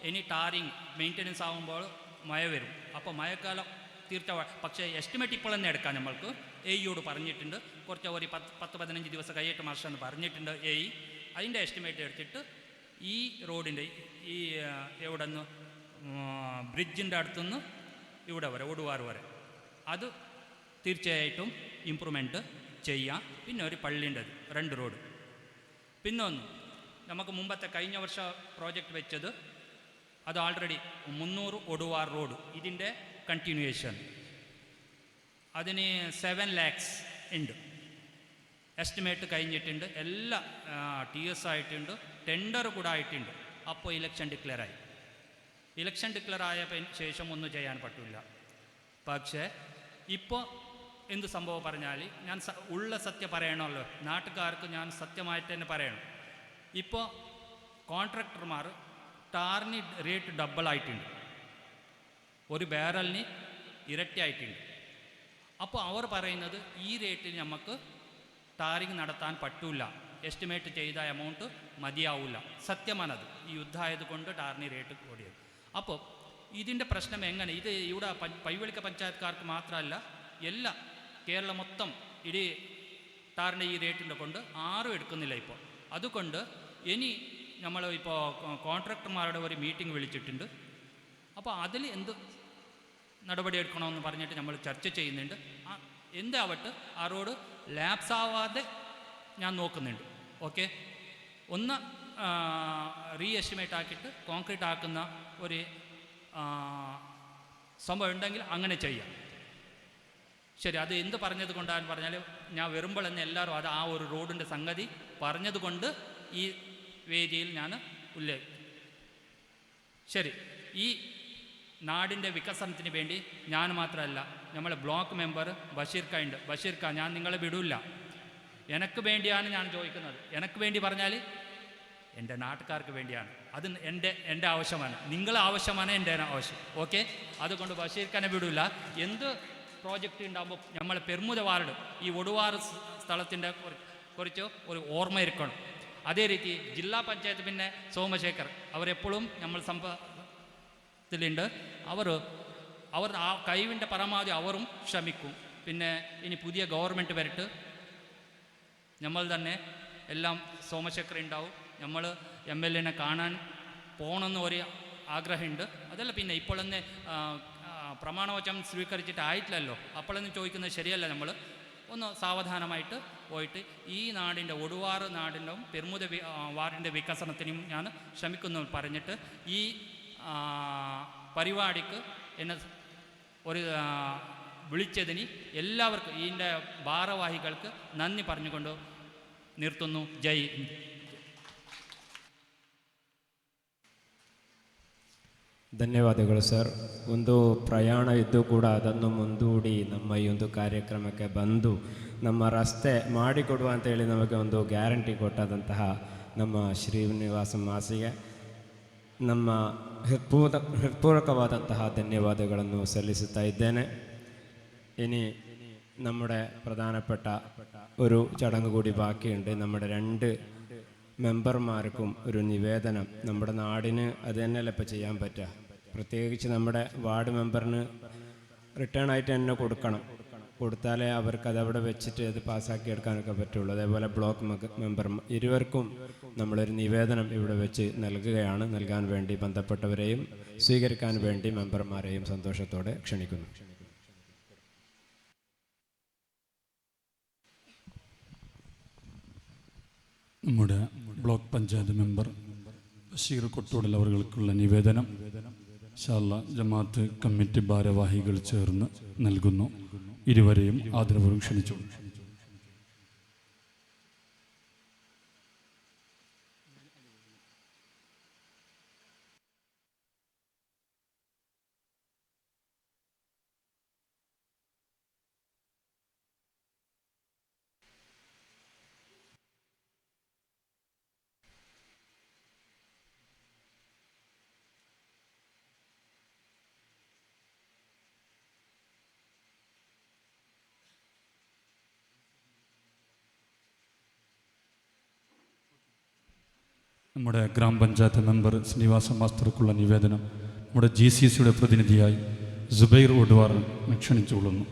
ഇനി ടാറിങ് മെയിൻ്റനൻസ് ആകുമ്പോൾ മഴ വരും. അപ്പോൾ മഴക്കാലം തീർച്ചയായും, പക്ഷേ എസ്റ്റിമേറ്റ് ഇപ്പോൾ തന്നെ എടുക്കാം. നമ്മൾക്ക് എയോട് പറഞ്ഞിട്ടുണ്ട്, കുറച്ച് ഒരു 10-15 ദിവസം കഴിയിട്ട് മാസം പറഞ്ഞിട്ടുണ്ട് എ. അതിൻ്റെ എസ്റ്റിമേറ്റ് എടുത്തിട്ട് ഈ റോഡിൻ്റെ ഈ എവിടെ നിന്ന് ബ്രിഡ്ജിൻ്റെ അടുത്തുനിന്ന് ഇവിടെ വരെ, ഒടുവാർ വരെ, അത് തീർച്ചയായിട്ടും ഇമ്പ്രൂവ്മെൻറ്റ് ചെയ്യാം. പിന്നെ ഒരു പള്ളീൻ്റെ 2 റോഡ്. പിന്നെ ഒന്ന് നമുക്ക് മുമ്പത്തെ കഴിഞ്ഞ വർഷം പ്രോജക്റ്റ് വെച്ചത്, അത് ആൾറെഡി 300 ഒടുവാർ റോഡ്, ഇതിൻ്റെ കണ്ടിന്യൂവേഷൻ, അതിന് 7 lakhs ഉണ്ട്. എസ്റ്റിമേറ്റ് കഴിഞ്ഞിട്ടുണ്ട്, എല്ലാം TS ആയിട്ടുണ്ട്, ടെൻഡർ കൂടെ ആയിട്ടുണ്ട്. അപ്പോൾ ഇലക്ഷൻ ഡിക്ലെയർ ആയി. ഇലക്ഷൻ ഡിക്ലെയർ ആയ ശേഷം ഒന്നും ചെയ്യാൻ പറ്റില്ല. പക്ഷേ ഇപ്പോൾ എന്ത് സംഭവം പറഞ്ഞാൽ, ഞാൻ ഉള്ള സത്യം പറയണമല്ലോ, നാട്ടുകാർക്ക് ഞാൻ സത്യമായിട്ട് തന്നെ പറയണം. ഇപ്പോൾ കോൺട്രാക്ടർമാർ ടാറിന് റേറ്റ് ഡബിൾ ആയിട്ടുണ്ട്, ഒരു ബാരലിന് ഇരട്ടിയായിട്ടുണ്ട്. അപ്പോൾ അവർ പറയുന്നത് ഈ റേറ്റിൽ നമുക്ക് ടാറിങ് നടത്താൻ പറ്റില്ല, എസ്റ്റിമേറ്റ് ചെയ്ത എമൗണ്ട് മതിയാവില്ല. സത്യമാണത്. ഈ യുദ്ധമായതുകൊണ്ട് ടാറിന് റേറ്റ് കൂടിയത്. അപ്പോൾ ഇതിൻ്റെ പ്രശ്നം എങ്ങനെ, ഇത് ഇവിടെ പൈവിളിക്ക പഞ്ചായത്തുകാർക്ക് മാത്രമല്ല, എല്ലാ കേരളം മൊത്തം ഇടി ടാറിൻ്റെ ഈ റേറ്റിൻ്റെ കൊണ്ട് ആരും എടുക്കുന്നില്ല ഇപ്പോൾ. അതുകൊണ്ട് ഇനി നമ്മൾ ഇപ്പോൾ കോൺട്രാക്ടർമാരുടെ ഒരു മീറ്റിംഗ് വിളിച്ചിട്ടുണ്ട്. അപ്പോൾ അതിൽ എന്ത് നടപടിയെടുക്കണമെന്ന് പറഞ്ഞിട്ട് നമ്മൾ ചർച്ച ചെയ്യുന്നുണ്ട്. എന്താവട്ടെ ആ റോഡ് ലാപ്സ് ആവാതെ ഞാൻ നോക്കുന്നുണ്ട്. ഓക്കെ, ഒന്ന് റീ എസ്റ്റിമേറ്റ് ആക്കിയിട്ട് കോൺക്രീറ്റ് ആക്കുന്ന ഒരു സംഭവം ഉണ്ടെങ്കിൽ അങ്ങനെ ചെയ്യാം. ശരി, അത് എന്ത് പറഞ്ഞത് കൊണ്ടാന്ന് പറഞ്ഞാൽ ഞാൻ വരുമ്പോൾ തന്നെ എല്ലാവരും അത് ആ ഒരു റോഡിൻ്റെ സംഗതി പറഞ്ഞത് കൊണ്ട് ഈ വേദിയിൽ ഞാൻ ഉല്ലേഖിക്കും. ശരി, ഈ നാടിൻ്റെ വികസനത്തിന് വേണ്ടി ഞാൻ മാത്രമല്ല, നമ്മളെ ബ്ലോക്ക് മെമ്പർ ബഷീർ ഖാൻ ഉണ്ട്. ബഷീർ ഖാൻ, ഞാൻ നിങ്ങളെ വിടില്ല. എനിക്ക് വേണ്ടിയാണ് ഞാൻ ചോദിക്കുന്നത്. എനിക്ക് വേണ്ടി പറഞ്ഞാൽ എൻ്റെ നാട്ടുകാർക്ക് വേണ്ടിയാണ്. അത് എൻ്റെ ആവശ്യമാണ്, നിങ്ങളെ ആവശ്യമാണ് എൻ്റെ ആവശ്യം. ഓക്കെ, അതുകൊണ്ട് ബഷീർ ഖാനെ വിടില്ല. എന്ത് പ്രോജക്റ്റ് ഉണ്ടാകുമ്പോൾ നമ്മളെ പെർമുദ വാർഡ് ഈ ഒടുവാറ് സ്ഥലത്തിൻ്റെ കുറിച്ച് ഒരു ഓർമ്മ ഇരിക്കണം. അതേ രീതി ജില്ലാ പഞ്ചായത്ത് പിന്നെ സോമശേഖർ അവരെപ്പോഴും നമ്മൾ ത്തിലുണ്ട്. അവർ ആ കഴിവിൻ്റെ പരമാവധി അവരും ശ്രമിക്കും. പിന്നെ ഇനി പുതിയ ഗവൺമെൻറ് വരട്ട് നമ്മൾ തന്നെ എല്ലാം സോമശേഖർ ഉണ്ടാവും. നമ്മൾ MLA കാണാൻ പോകണമെന്ന് ഒരു ആഗ്രഹമുണ്ട്. അതല്ല പിന്നെ ഇപ്പോഴൊന്ന് പ്രമാണവചനം സ്വീകരിച്ചിട്ട് ആയിട്ടില്ലല്ലോ, അപ്പോഴൊന്നും ചോദിക്കുന്നത് ശരിയല്ല. നമ്മൾ ഒന്ന് സാവധാനമായിട്ട് പോയിട്ട് ഈ നാടിൻ്റെ ഒടുവാറ് നാടിൻ്റെ പെർമുദ വാർഡിൻ്റെ വികസനത്തിനും ഞാൻ ശ്രമിക്കുന്നു പറഞ്ഞിട്ട് ഈ പരിപാടിക്ക് എന്നെ ഒരു വിളിച്ചതിന് എല്ലാവർക്കും ഇതിൻ്റെ ഭാരവാഹികൾക്ക് നന്ദി പറഞ്ഞുകൊണ്ട് നിർത്തുന്നു. ജയ് ഹിന്ദ്. ಧನ್ಯವಾದಗಳು ಸರ್. ಒಂದು ಪ್ರಯಾಣ ಇದ್ದು ಕೂಡ ಅದನ್ನು ಮುಂದೂಡಿ ನಮ್ಮ ಈ ಒಂದು ಕಾರ್ಯಕ್ರಮಕ್ಕೆ ಬಂದು ನಮ್ಮ ರಸ್ತೆ ಮಾಡಿಕೊಡುವ ಅಂತೇಳಿ ನಮಗೆ ಒಂದು ಗ್ಯಾರಂಟಿ ಕೊಟ್ಟಾದಂತಹ ನಮ್ಮ ಶ್ರೀನಿವಾಸ ಮಾಸಿಗೆ ನಮ್ಮ ಹೃತ್ಪೂರ್ವಕವಾದಂತಹ ಧನ್ಯವಾದಗಳನ್ನು ಸಲ್ಲಿಸುತ್ತಾ ಇದ್ದೇನೆ. ഇനി നമ്മുടെ പ്രധാനപ്പെട്ട ഒരു ചടങ്ങ് കൂടി ബാക്കിയുണ്ട്. നമ്മുടെ 2 മെമ്പർമാർക്കും ഒരു നിവേദനം. നമ്മുടെ നാടിന് അത് തന്നെയല്ല ഇപ്പോൾ ചെയ്യാൻ പറ്റുക. പ്രത്യേകിച്ച് നമ്മുടെ വാർഡ് മെമ്പറിന് റിട്ടേൺ ആയിട്ട് തന്നെ കൊടുത്താലേ അവർക്ക് അതവിടെ വെച്ചിട്ട് അത് പാസ്സാക്കി എടുക്കാനൊക്കെ പറ്റുള്ളൂ. അതേപോലെ ബ്ലോക്ക് മെമ്പർ ഇരുവർക്കും നമ്മളൊരു നിവേദനം ഇവിടെ വെച്ച് നൽകുകയാണ്. നൽകാൻ വേണ്ടി ബന്ധപ്പെട്ടവരെയും സ്വീകരിക്കാൻ വേണ്ടി മെമ്പർമാരെയും സന്തോഷത്തോടെ ക്ഷണിക്കുന്നു. നമ്മുടെ ബ്ലോക്ക് പഞ്ചായത്ത് മെമ്പർ ബഷീർ കൊട്ടോടൽ അവർക്കുള്ള നിവേദനം ഇൻഷാ അല്ലാഹ് ജമാഅത്ത് കമ്മിറ്റി ഭാരവാഹികൾ ചേർന്ന് നൽകുന്നു. ഇരുവരെയും ആദരപൂർവ്വം ക്ഷണിച്ചു. നമ്മുടെ ഗ്രാമപഞ്ചായത്ത് മെമ്പർ ശ്രീനിവാസ മാസ്റ്റർക്കുള്ള നിവേദനം നമ്മുടെ GCCയുടെ പ്രതിനിധിയായി സുബൈർ ഒടുവാർ ക്ഷണിച്ചുകൊള്ളുന്നു.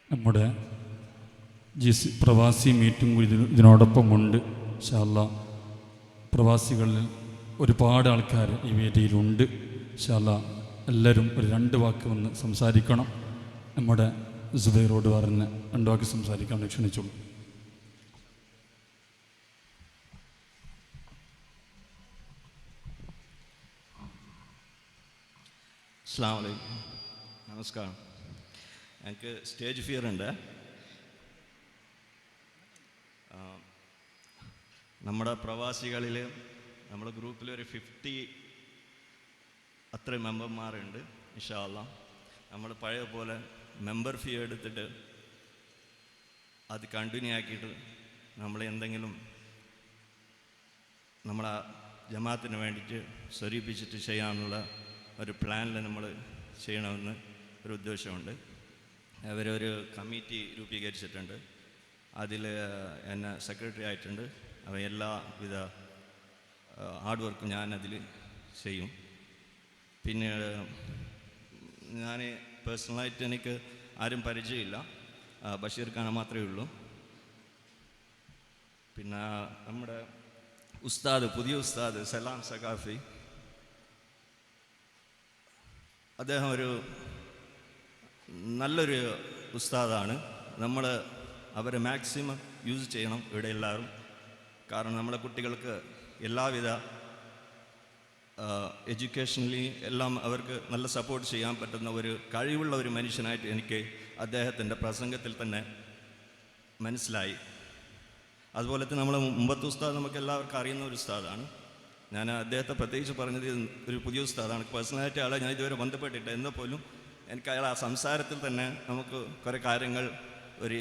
നമ്മുടെ പ്രവാസി മീറ്റിംഗ് ഇതിനോടൊപ്പമുണ്ട്. ഇൻഷാ അല്ലാഹ് പ്രവാസികളിൽ ഒരുപാട് ആൾക്കാർ ഈ വേദിയിലുണ്ട്. ഇൻഷാ അല്ലാഹ് എല്ലാവരും ഒരു 2 വാക്ക് വന്ന് സംസാരിക്കണം. നമ്മുടെ സുബൈറോട് പറഞ്ഞ് 2 വാക്ക് സംസാരിക്കാൻ ക്ഷണിച്ചോളൂ. അസ്സലാമു അലൈക്കും. നമസ്കാരം. എനിക്ക് സ്റ്റേജ് ഫിയർ ഉണ്ട്. നമ്മുടെ പ്രവാസികളിൽ നമ്മുടെ ഗ്രൂപ്പിൽ ഒരു 50 അത്ര മെമ്പർമാരുണ്ട്. ഇൻഷാ അല്ലാഹ് നമ്മൾ പഴയ പോലെ മെമ്പർ ഫീ എടുത്തിട്ട് അത് കണ്ടിന്യൂ ആക്കിയിട്ട് നമ്മൾ എന്തെങ്കിലും നമ്മളെ ജമാഅത്തിന് വേണ്ടിയിട്ട് സ്വരൂപിച്ചിട്ട് ചെയ്യാനുള്ള ഒരു പ്ലാനിൽ നമ്മൾ ചെയ്യണമെന്ന് ഒരു ഉദ്ദേശമുണ്ട്. അവരൊരു കമ്മിറ്റി രൂപീകരിച്ചിട്ടുണ്ട്. അതിൽ എന്നെ സെക്രട്ടറി ആയിട്ടുണ്ട്. അപ്പോൾ എല്ലാവിധ ഹാർഡ് വർക്കും ഞാനതിൽ ചെയ്യും. പിന്നെ ഞാൻ പേഴ്സണലായിട്ട് എനിക്ക് ആരും പരിചയമില്ല, ബഷീർ ഖാൻ മാത്രമേ ഉള്ളൂ. പിന്നെ നമ്മുടെ ഉസ്താദ്, പുതിയ ഉസ്താദ് സലാം സഖാഫി, അദ്ദേഹം ഒരു നല്ലൊരു ഉസ്താദാണ്. നമ്മൾ അവരെ മാക്സിമം യൂസ് ചെയ്യണം ഇവിടെ എല്ലാവരും. കാരണം നമ്മളെ കുട്ടികൾക്ക് എല്ലാവിധ എഡ്യൂക്കേഷനലി എല്ലാം അവർക്ക് നല്ല സപ്പോർട്ട് ചെയ്യാൻ പറ്റുന്ന ഒരു കഴിവുള്ള ഒരു മനുഷ്യനായിട്ട് എനിക്ക് അദ്ദേഹത്തിൻ്റെ പ്രസംഗത്തിൽ തന്നെ മനസ്സിലായി. അതുപോലെ തന്നെ നമ്മളെ മുമ്പത്തെ ഉസ്താദ് നമുക്ക് എല്ലാവർക്കും അറിയുന്ന ഒരു ഉസ്താദാണ്. ഞാൻ അദ്ദേഹത്തെ പ്രത്യേകിച്ച് പറഞ്ഞത് ഒരു പുതിയ ഉസ്താദാണ്. പേഴ്സണലായിട്ട് ആളെ ഞാൻ ഇതുവരെ ബന്ധപ്പെട്ടിട്ട് എന്നാൽ പോലും എനിക്ക് അയാൾ ആ സംസാരത്തിൽ തന്നെ നമുക്ക് കുറേ കാര്യങ്ങൾ ഒരു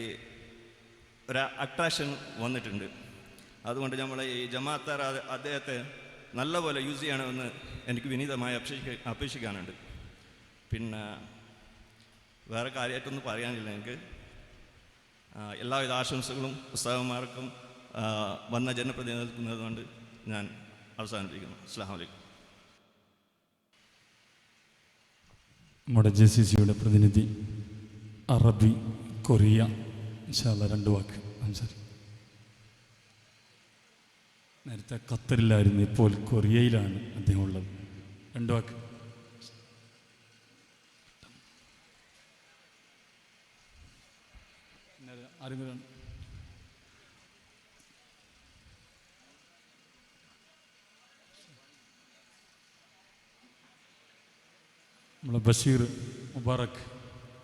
അട്രാക്ഷൻ വന്നിട്ടുണ്ട്. അതുകൊണ്ട് നമ്മൾ ഈ ജമാഅത്താർ അദ്ദേഹത്തെ നല്ലപോലെ യൂസ് ചെയ്യണമെന്ന് എനിക്ക് വിനീതമായി അപേക്ഷിക്കാനുണ്ട്. പിന്നെ വേറെ കാര്യമായിട്ടൊന്നും പറയാനില്ല. എനിക്ക് എല്ലാവിധ ആശംസകളും ഉസ്താദന്മാർക്കും വന്ന ജനപ്രതിനിധികൾക്ക് നൽകുന്നതുകൊണ്ട് ഞാൻ അവസാനിപ്പിക്കുന്നു. അസ്സലാമു അലൈക്കും. നമ്മുടെ JCCയുടെ പ്രതിനിധി അറബി, കൊറിയ, ഇൻഷാ അല്ലാഹ് 2 വാക്ക് സംസാരിക്കും. നേരത്തെ ഖത്തറിലായിരുന്നു, ഇപ്പോൾ കൊറിയയിലാണ് അദ്ദേഹം ഉള്ളത്. 2 വാക്ക്. ആരെങ്കിലും നമ്മളെ ബഷീർ മുബാറക്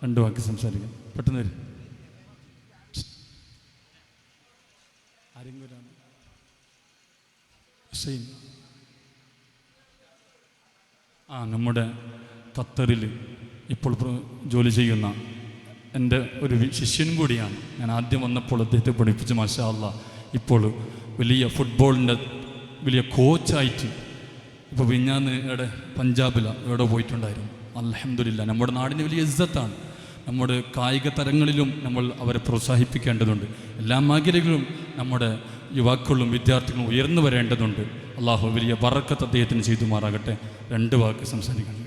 2 വാക്ക് സംസാരിക്കാം. പെട്ടെന്ന് വരും. ആരെങ്കിലും ഹുസൈൻ. നമ്മുടെ ഖത്തറിൽ ഇപ്പോൾ ജോലി ചെയ്യുന്ന എൻ്റെ ഒരു ശിഷ്യനും കൂടിയാണ്. ഞാൻ ആദ്യം വന്നപ്പോൾ അദ്ദേഹത്തെ പഠിപ്പിച്ച് മാഷാ അല്ലാഹ് ഇപ്പോൾ വലിയ ഫുട്ബോളിൻ്റെ വലിയ കോച്ചായിട്ട് ഇപ്പോൾ വിഞ്ഞാന്ന് ഇവിടെ പഞ്ചാബിലാണ് എവിടെ പോയിട്ടുണ്ടായിരുന്നു. അൽഹംദുലില്ലാ, നമ്മുടെ നാടിന് വലിയ ഇസ്സത്താണ്. നമ്മുടെ കായിക തരങ്ങളിലും നമ്മൾ അവരെ പ്രോത്സാഹിപ്പിക്കേണ്ടതുണ്ട്. എല്ലാ മേഖലകളിലും നമ്മുടെ യുവാക്കളും വിദ്യാർത്ഥികളും ഉയർന്നു വരേണ്ടതുണ്ട്. അള്ളാഹു വലിയ ബറക്കത്ത് അദ്ദേഹത്തിന് ചെയ്തുമാറാകട്ടെ. 2 വാക്ക് സംസാരിക്കണം.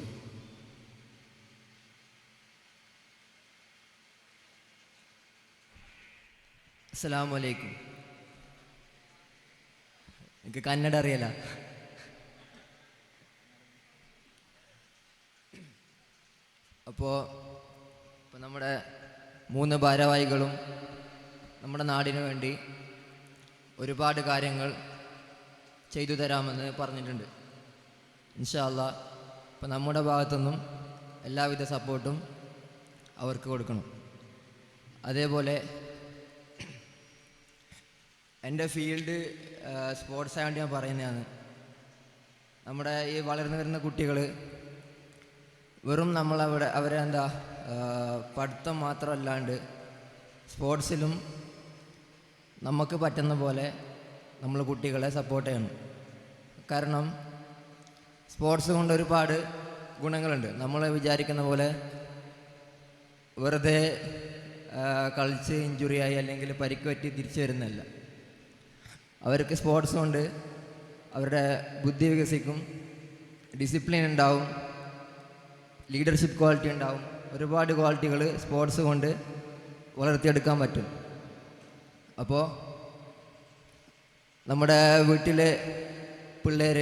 അസ്സലാമു അലൈക്കും. എനിക്ക് കന്നഡ അറിയില്ല. അപ്പോൾ നമ്മുടെ 3 ഭാരവാഹികളും നമ്മുടെ നാടിനു വേണ്ടി ഒരുപാട് കാര്യങ്ങൾ ചെയ്തു തരാമെന്ന് പറഞ്ഞിട്ടുണ്ട്. ഇൻഷാ അല്ലാഹ് അപ്പോൾ നമ്മുടെ ഭാഗത്തുനിന്നും എല്ലാവിധ സപ്പോർട്ടും അവർക്ക് കൊടുക്കണം. അതേപോലെ എൻ്റെ ഫീൽഡ് സ്പോർട്സ് ആയതുകൊണ്ട് ഞാൻ പറയുന്നതാണ്. നമ്മുടെ ഈ വളർന്നു വരുന്ന കുട്ടികൾ വെറും അവരെ എന്താ പഠിത്തം മാത്രമല്ലാണ്ട് സ്പോർട്സിലും നമുക്ക് പറ്റുന്ന പോലെ നമ്മൾ കുട്ടികളെ സപ്പോർട്ട് ചെയ്യണം. കാരണം സ്പോർട്സ് കൊണ്ട് ഒരുപാട് ഗുണങ്ങളുണ്ട്. നമ്മൾ വിചാരിക്കുന്ന പോലെ വെറുതെ കളിച്ച് ഇഞ്ചുറിയായി അല്ലെങ്കിൽ പരിക്ക് പറ്റി തിരിച്ചു വരുന്നില്ല. അവർക്ക് സ്പോർട്സ് കൊണ്ട് അവരുടെ ബുദ്ധി വികസിക്കും, ഡിസിപ്ലിൻ ഉണ്ടാവും, ലീഡർഷിപ്പ് ക്വാളിറ്റി ഉണ്ടാവും. ഒരുപാട് ക്വാളിറ്റികൾ സ്പോർട്സ് കൊണ്ട് വളർത്തിയെടുക്കാൻ പറ്റും. അപ്പോൾ നമ്മുടെ വീട്ടിലെ പിള്ളേർ,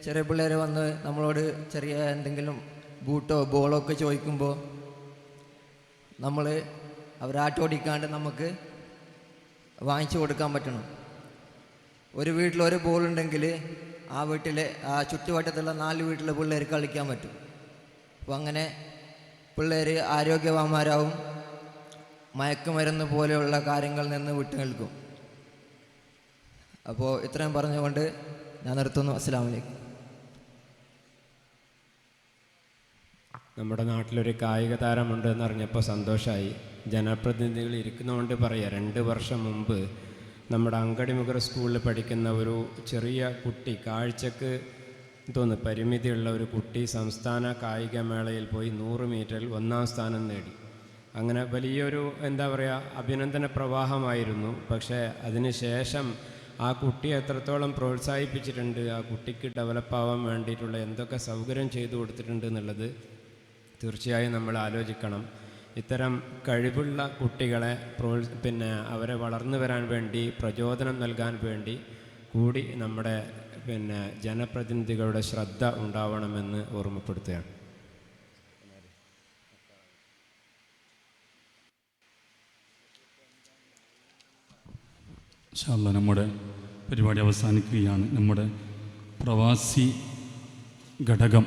ചെറിയ പിള്ളേർ വന്ന് നമ്മളോട് ചെറിയ എന്തെങ്കിലും ബൂട്ടോ ബോളോ ഒക്കെ ചോദിക്കുമ്പോൾ നമ്മൾ അവരാട്ടോടിക്കാണ്ട് നമുക്ക് വാങ്ങിച്ചു കൊടുക്കാൻ പറ്റണം. ഒരു വീട്ടിലൊരു ബോളുണ്ടെങ്കിൽ ആ വീട്ടിലെ ആ ചുറ്റുവട്ടത്തുള്ള 4 വീട്ടിലെ പിള്ളേർ കളിക്കാൻ പറ്റും. അപ്പോൾ അങ്ങനെ പിള്ളേർ ആരോഗ്യവാന്മാരാവും, മയക്കുമരുന്ന് പോലെയുള്ള കാര്യങ്ങളിൽ നിന്ന് വിട്ടു നിൽക്കും. അപ്പോൾ ഇത്രയും പറഞ്ഞുകൊണ്ട് ഞാൻ നിർത്തുന്നു. അസ്സലാമു അലൈക്കും. നമ്മുടെ നാട്ടിലൊരു കായിക താരമുണ്ട് എന്നറിഞ്ഞപ്പോൾ സന്തോഷമായി. ജനപ്രതിനിധികൾ ഇരിക്കുന്നതുകൊണ്ട് പറയാം, 2 വർഷം മുമ്പ് നമ്മുടെ അങ്കടിമുഖർ സ്കൂളിൽ പഠിക്കുന്ന ഒരു ചെറിയ കുട്ടി, കാഴ്ചക്ക് തോന്നുന്നു പരിമിതിയുള്ള ഒരു കുട്ടി സംസ്ഥാന കായികമേളയിൽ പോയി 100 മീറ്ററിൽ 1ാം സ്ഥാനം നേടി. അങ്ങനെ വലിയൊരു എന്താ പറയുക അഭിനന്ദന പ്രവാഹമായിരുന്നു. പക്ഷേ അതിന് ശേഷം ആ കുട്ടിയെ എത്രത്തോളം പ്രോത്സാഹിപ്പിച്ചിട്ടുണ്ട്, ആ കുട്ടിക്ക് ഡെവലപ്പാവാൻ വേണ്ടിയിട്ടുള്ള എന്തൊക്കെ സൗകര്യം ചെയ്തു കൊടുത്തിട്ടുണ്ട് എന്നുള്ളത് തീർച്ചയായും നമ്മൾ ആലോചിക്കണം. ഇത്തരം കഴിവുള്ള കുട്ടികളെ അവരെ വളർന്നു വരാൻ വേണ്ടി പ്രചോദനം നൽകാൻ വേണ്ടി കൂടി നമ്മുടെ ജനപ്രതിനിധികളുടെ ശ്രദ്ധ ഉണ്ടാവണമെന്ന് ഓർമ്മപ്പെടുത്തുകയാണ്. ഇൻഷാ അല്ലാഹ് നമ്മുടെ പരിപാടി അവസാനിക്കുകയാണ്. നമ്മുടെ പ്രവാസി ഘടകം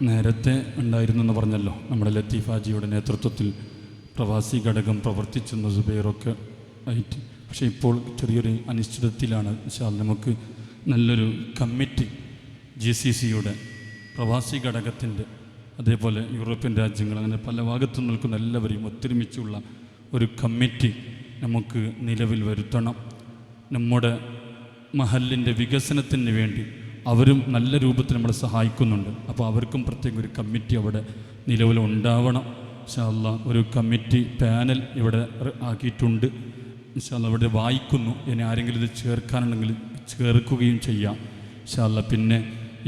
നേരത്തെ ഉണ്ടായിരുന്നെന്ന് പറഞ്ഞല്ലോ, നമ്മുടെ ലത്തീഫാജിയുടെ നേതൃത്വത്തിൽ പ്രവാസി ഘടകം പ്രവർത്തിച്ചെന്ന് സുബൈറൊക്കെ ആയിട്ട്. പക്ഷേ ഇപ്പോൾ ചെറിയൊരു അനിശ്ചിതത്തിലാണ്. ഇൻഷാ അല്ലാഹ് നമുക്ക് നല്ലൊരു കമ്മിറ്റി GCCയുടെ പ്രവാസി ഘടകത്തിൻ്റെ, അതേപോലെ യൂറോപ്യൻ രാജ്യങ്ങൾ, അങ്ങനെ പല ഭാഗത്തു നിൽക്കുന്ന എല്ലാവരെയും ഒത്തൊരുമിച്ചുള്ള ഒരു കമ്മിറ്റി നമുക്ക് നിലവിൽ വരുത്തണം. നമ്മുടെ മഹലിൻ്റെ വികസനത്തിന് വേണ്ടി അവരും നല്ല രൂപത്തിൽ നമ്മളെ സഹായിക്കുന്നുണ്ട്. അപ്പോൾ അവർക്കും പ്രത്യേക ഒരു കമ്മിറ്റി അവിടെ നിലവിലുണ്ടാവണം. ഇൻഷാ അല്ലാഹ് ഒരു കമ്മിറ്റി പാനൽ ഇവിടെ ആക്കിയിട്ടുണ്ട്. ഇൻഷാ അല്ലാഹ് ഇവിടെ വായിക്കുന്നു. ഇനി ആരെങ്കിലും ഇത് ചേർക്കാനുണ്ടെങ്കിൽ ചേർക്കുകയും ചെയ്യാം ഇൻഷാ അല്ലാഹ്. പിന്നെ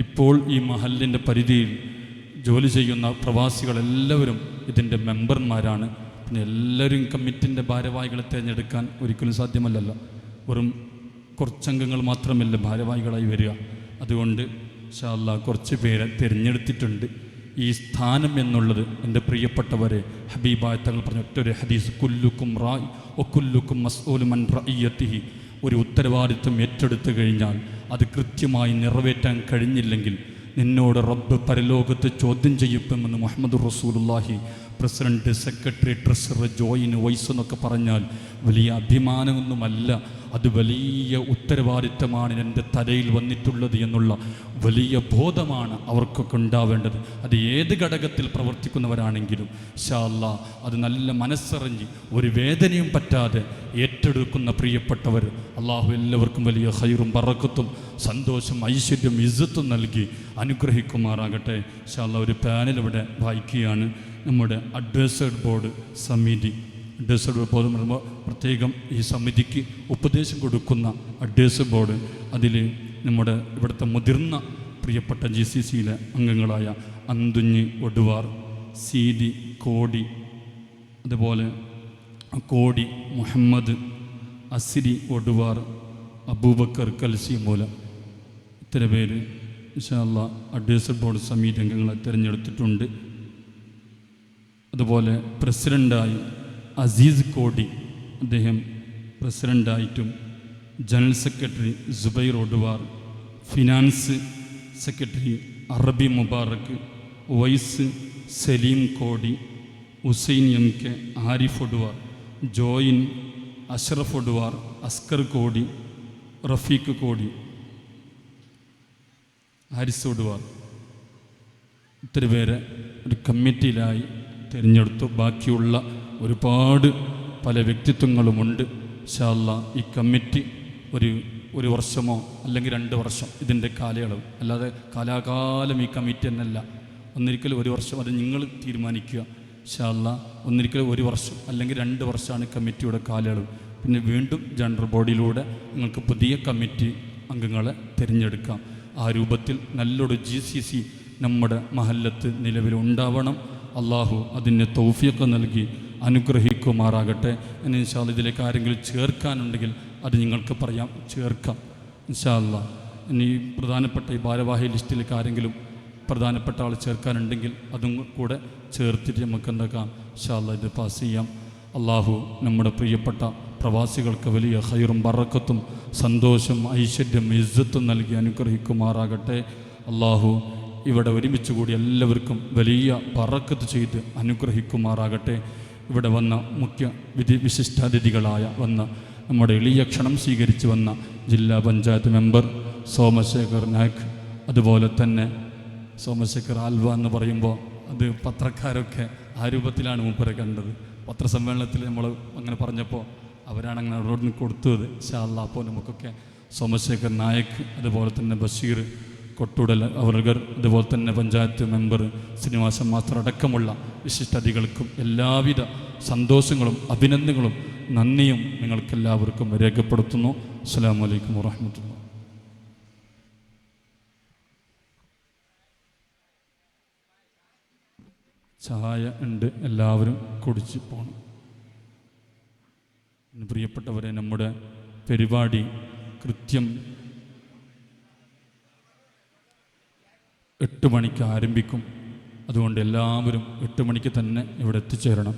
ഇപ്പോൾ ഈ മഹലിൻ്റെ പരിധിയിൽ ജോലി ചെയ്യുന്ന പ്രവാസികളെല്ലാവരും ഇതിൻ്റെ മെമ്പർമാരാണ്. പിന്നെ എല്ലാവരും കമ്മിറ്റിൻ്റെ ഭാരവാഹികളെ തിരഞ്ഞെടുക്കാൻ ഒരിക്കലും സാധ്യമല്ലല്ലോ. വെറും കുറച്ചംഗങ്ങൾ മാത്രമല്ല ഭാരവാഹികളായി വരിക. അതുകൊണ്ട് ഇൻഷാ അല്ലാഹ് കുറച്ച് പേരെ തിരഞ്ഞെടുത്തിട്ടുണ്ട്. ഈ സ്ഥാനം എന്നുള്ളത് എൻ്റെ പ്രിയപ്പെട്ടവരെ, ഹബീബായ തങ്ങൾ പറഞ്ഞ ഒറ്റൊരു ഹദീസ്, കുല്ലുക്കും റായ് ഒക്കുല്ലുക്കും മസ്ഊലുൻ അൻ റഇയ്യതിഹി. ഒരു ഉത്തരവാദിത്വം ഏറ്റെടുത്തു കഴിഞ്ഞാൽ അത് കൃത്യമായി നിറവേറ്റാൻ കഴിഞ്ഞില്ലെങ്കിൽ നിന്നോട് റബ്ബ് പരലോകത്ത് ചോദ്യം ചെയ്യപ്പെടുമെന്ന് മുഹമ്മദ് റസൂലുള്ളാഹി. President, secretary, treasurer, join, vice എന്നൊക്കെ പറഞ്ഞാൽ വലിയ അഭിമാനമൊന്നുമല്ല, അത് വലിയ ഉത്തരവാദിത്തമാണ് എൻ്റെ തലയിൽ വന്നിട്ടുള്ളത് എന്നുള്ള വലിയ ബോധമാണ് അവർക്കൊക്കെ ഉണ്ടാവേണ്ടത്. അത് ഏത് ഘടകത്തിൽ പ്രവർത്തിക്കുന്നവരാണെങ്കിലും ഇൻഷാ അല്ലാഹ് അത് നല്ല മനസ്സറിഞ്ഞ് ഒരു വേദനയും പറ്റാതെ ഏറ്റെടുക്കുന്ന പ്രിയപ്പെട്ടവർ, അള്ളാഹു എല്ലാവർക്കും വലിയ ഖൈറും ബറക്കത്തും സന്തോഷം ഐശ്വര്യം ഇസ്സത്തും നൽകി അനുഗ്രഹിക്കുമാറാകട്ടെ. ഇൻഷാ അല്ലാഹ് ഒരു പാനൽ ഇവിടെ വായിക്കുകയാണ്. നമ്മുടെ അഡ്വൈസറി ബോർഡ് സമിതി, അഡ്വൈസറി ബോർഡ് പറയുമ്പോൾ പ്രത്യേകം ഈ സമിതിക്ക് ഉപദേശം കൊടുക്കുന്ന അഡ്വൈസറി ബോർഡ്, അതിൽ നമ്മുടെ ഇവിടുത്തെ മുതിർന്ന പ്രിയപ്പെട്ട GCCയിലെ അംഗങ്ങളായ അന്തുഞ്ഞ് ഒടുവാർ, സീതി കോടി, അതുപോലെ കോടി മുഹമ്മദ്, അസിരി ഒടുവാർ, അബൂബക്കർ കൽസി മൂല, ഇത്ര പേര് ഇൻഷാ അല്ലാഹ് അഡ്വൈസറി ബോർഡ് സമിതി അംഗങ്ങളെ തിരഞ്ഞെടുത്തിട്ടുണ്ട്. അതുപോലെ പ്രസിഡൻ്റായി അസീസ് കോടി, അദ്ദേഹം പ്രസിഡൻ്റായിട്ടും general secretary Zubair Oduvar, finance secretary Arabi Mubarak, vice Saleem Kodi, Hussain MK, Arif Oduvar, join Ashraf Oduvar, Askar Kodi, Rafeeq കോടി, ഹാരിസ് ഒടുവാർ, ഇത്ര പേരെ ഒരു കമ്മിറ്റിയിലായി തിരഞ്ഞെടുത്തു. ബാക്കിയുള്ള ഒരുപാട് പല വ്യക്തിത്വങ്ങളുമുണ്ട്. ഇൻഷാ അല്ലാഹ് ഈ കമ്മിറ്റി ഒരു വർഷമോ അല്ലെങ്കിൽ 2 വർഷം ഇതിൻ്റെ കാലയളവ്, അല്ലാതെ കാലാകാലം ഈ കമ്മിറ്റി എന്നല്ല. ഒന്നിരിക്കലും 1 വർഷം, അത് നിങ്ങൾ തീരുമാനിക്കുക. ഇൻഷാ അല്ലാഹ് ഒന്നിരിക്കലും 1 വർഷം അല്ലെങ്കിൽ 2 വർഷമാണ് കമ്മിറ്റിയുടെ കാലയളവ്. പിന്നെ വീണ്ടും ജനറൽ ബോഡിയിലൂടെ നിങ്ങൾക്ക് പുതിയ കമ്മിറ്റി അംഗങ്ങളെ തിരഞ്ഞെടുക്കാം. ആ രൂപത്തിൽ നല്ലൊരു GCC നമ്മുടെ മഹല്ലത്ത് നിലവിലുണ്ടാവണം. അള്ളാഹു അതിന് തൗഫീഖ് നൽകി അനുഗ്രഹിക്കുമാറാകട്ടെ. ഇനി ഇൻഷാ അല്ലാഹ് ഇതിലേക്ക് ആരെങ്കിലും ചേർക്കാനുണ്ടെങ്കിൽ അത് നിങ്ങൾക്ക് പറയാം, ചേർക്കാം ഇൻഷാ അല്ലാഹ്. ഇനി പ്രധാനപ്പെട്ട ഈ ഭാരവാഹി ലിസ്റ്റിലേക്ക് ആരെങ്കിലും പ്രധാനപ്പെട്ട ആൾ ചേർക്കാനുണ്ടെങ്കിൽ അതും കൂടെ ചേർത്തിട്ട് നമുക്ക് എന്താക്കാം ഇൻഷാ അല്ലാഹ് ഇത് പാസ് ചെയ്യാം. അള്ളാഹു നമ്മുടെ പ്രിയപ്പെട്ട പ്രവാസികൾക്ക് വലിയ ഖൈറും ബറക്കത്തും സന്തോഷം ഐശ്വര്യം ഇസ്സത്തും നൽകി അനുഗ്രഹിക്കുമാറാകട്ടെ. അള്ളാഹു ഇവിടെ ഒരുമിച്ച് കൂടി എല്ലാവർക്കും വലിയ ബറക്കത്ത് ചെയ്ത് അനുഗ്രഹിക്കുമാറാകട്ടെ. ഇവിടെ വന്ന മുഖ്യ വിശിഷ്ടാതിഥികളായ വന്ന നമ്മുടെ എളിയ ക്ഷണം സ്വീകരിച്ച് വന്ന ജില്ലാ പഞ്ചായത്ത് മെമ്പർ സോമശേഖർ നായക്, അതുപോലെ തന്നെ സോമശേഖർ ആൽവ എന്ന് പറയുമ്പോൾ അത് പത്രക്കാരൊക്കെ ആ രൂപത്തിലാണ് മൂപ്പരെ കണ്ടത്. പത്രസമ്മേളനത്തിൽ നമ്മൾ അങ്ങനെ പറഞ്ഞപ്പോൾ അവരാണ് അങ്ങനെ റോഡിന് കൊടുത്തത്. ഇൻഷാ അല്ലാ. അപ്പോൾ നമുക്കൊക്കെ സോമശേഖർ നായക്, അതുപോലെ തന്നെ ബഷീർ കൊട്ടുടൽ അവർഗർ, അതുപോലെ തന്നെ പഞ്ചായത്ത് മെമ്പർ ശ്രീനിവാസൻ മാസ്റ്റർ അടക്കമുള്ള വിശിഷ്ടാതിഥികൾക്കും എല്ലാവിധ സന്തോഷങ്ങളും അഭിനന്ദനങ്ങളും നന്ദിയും നിങ്ങൾക്കെല്ലാവർക്കും രേഖപ്പെടുത്തുന്നു. അസ്സലാമു അലൈക്കും വറഹ്മത്തുള്ളാഹി. ചായ ഉണ്ട്, എല്ലാവരും കുടിച്ച് പോകണം. പ്രിയപ്പെട്ടവരെ, നമ്മുടെ പരിപാടി കൃത്യം 8 മണിക്ക് ആരംഭിക്കും. അതുകൊണ്ട് എല്ലാവരും 8 മണിക്ക് തന്നെ ഇവിടെ എത്തിച്ചേരണം.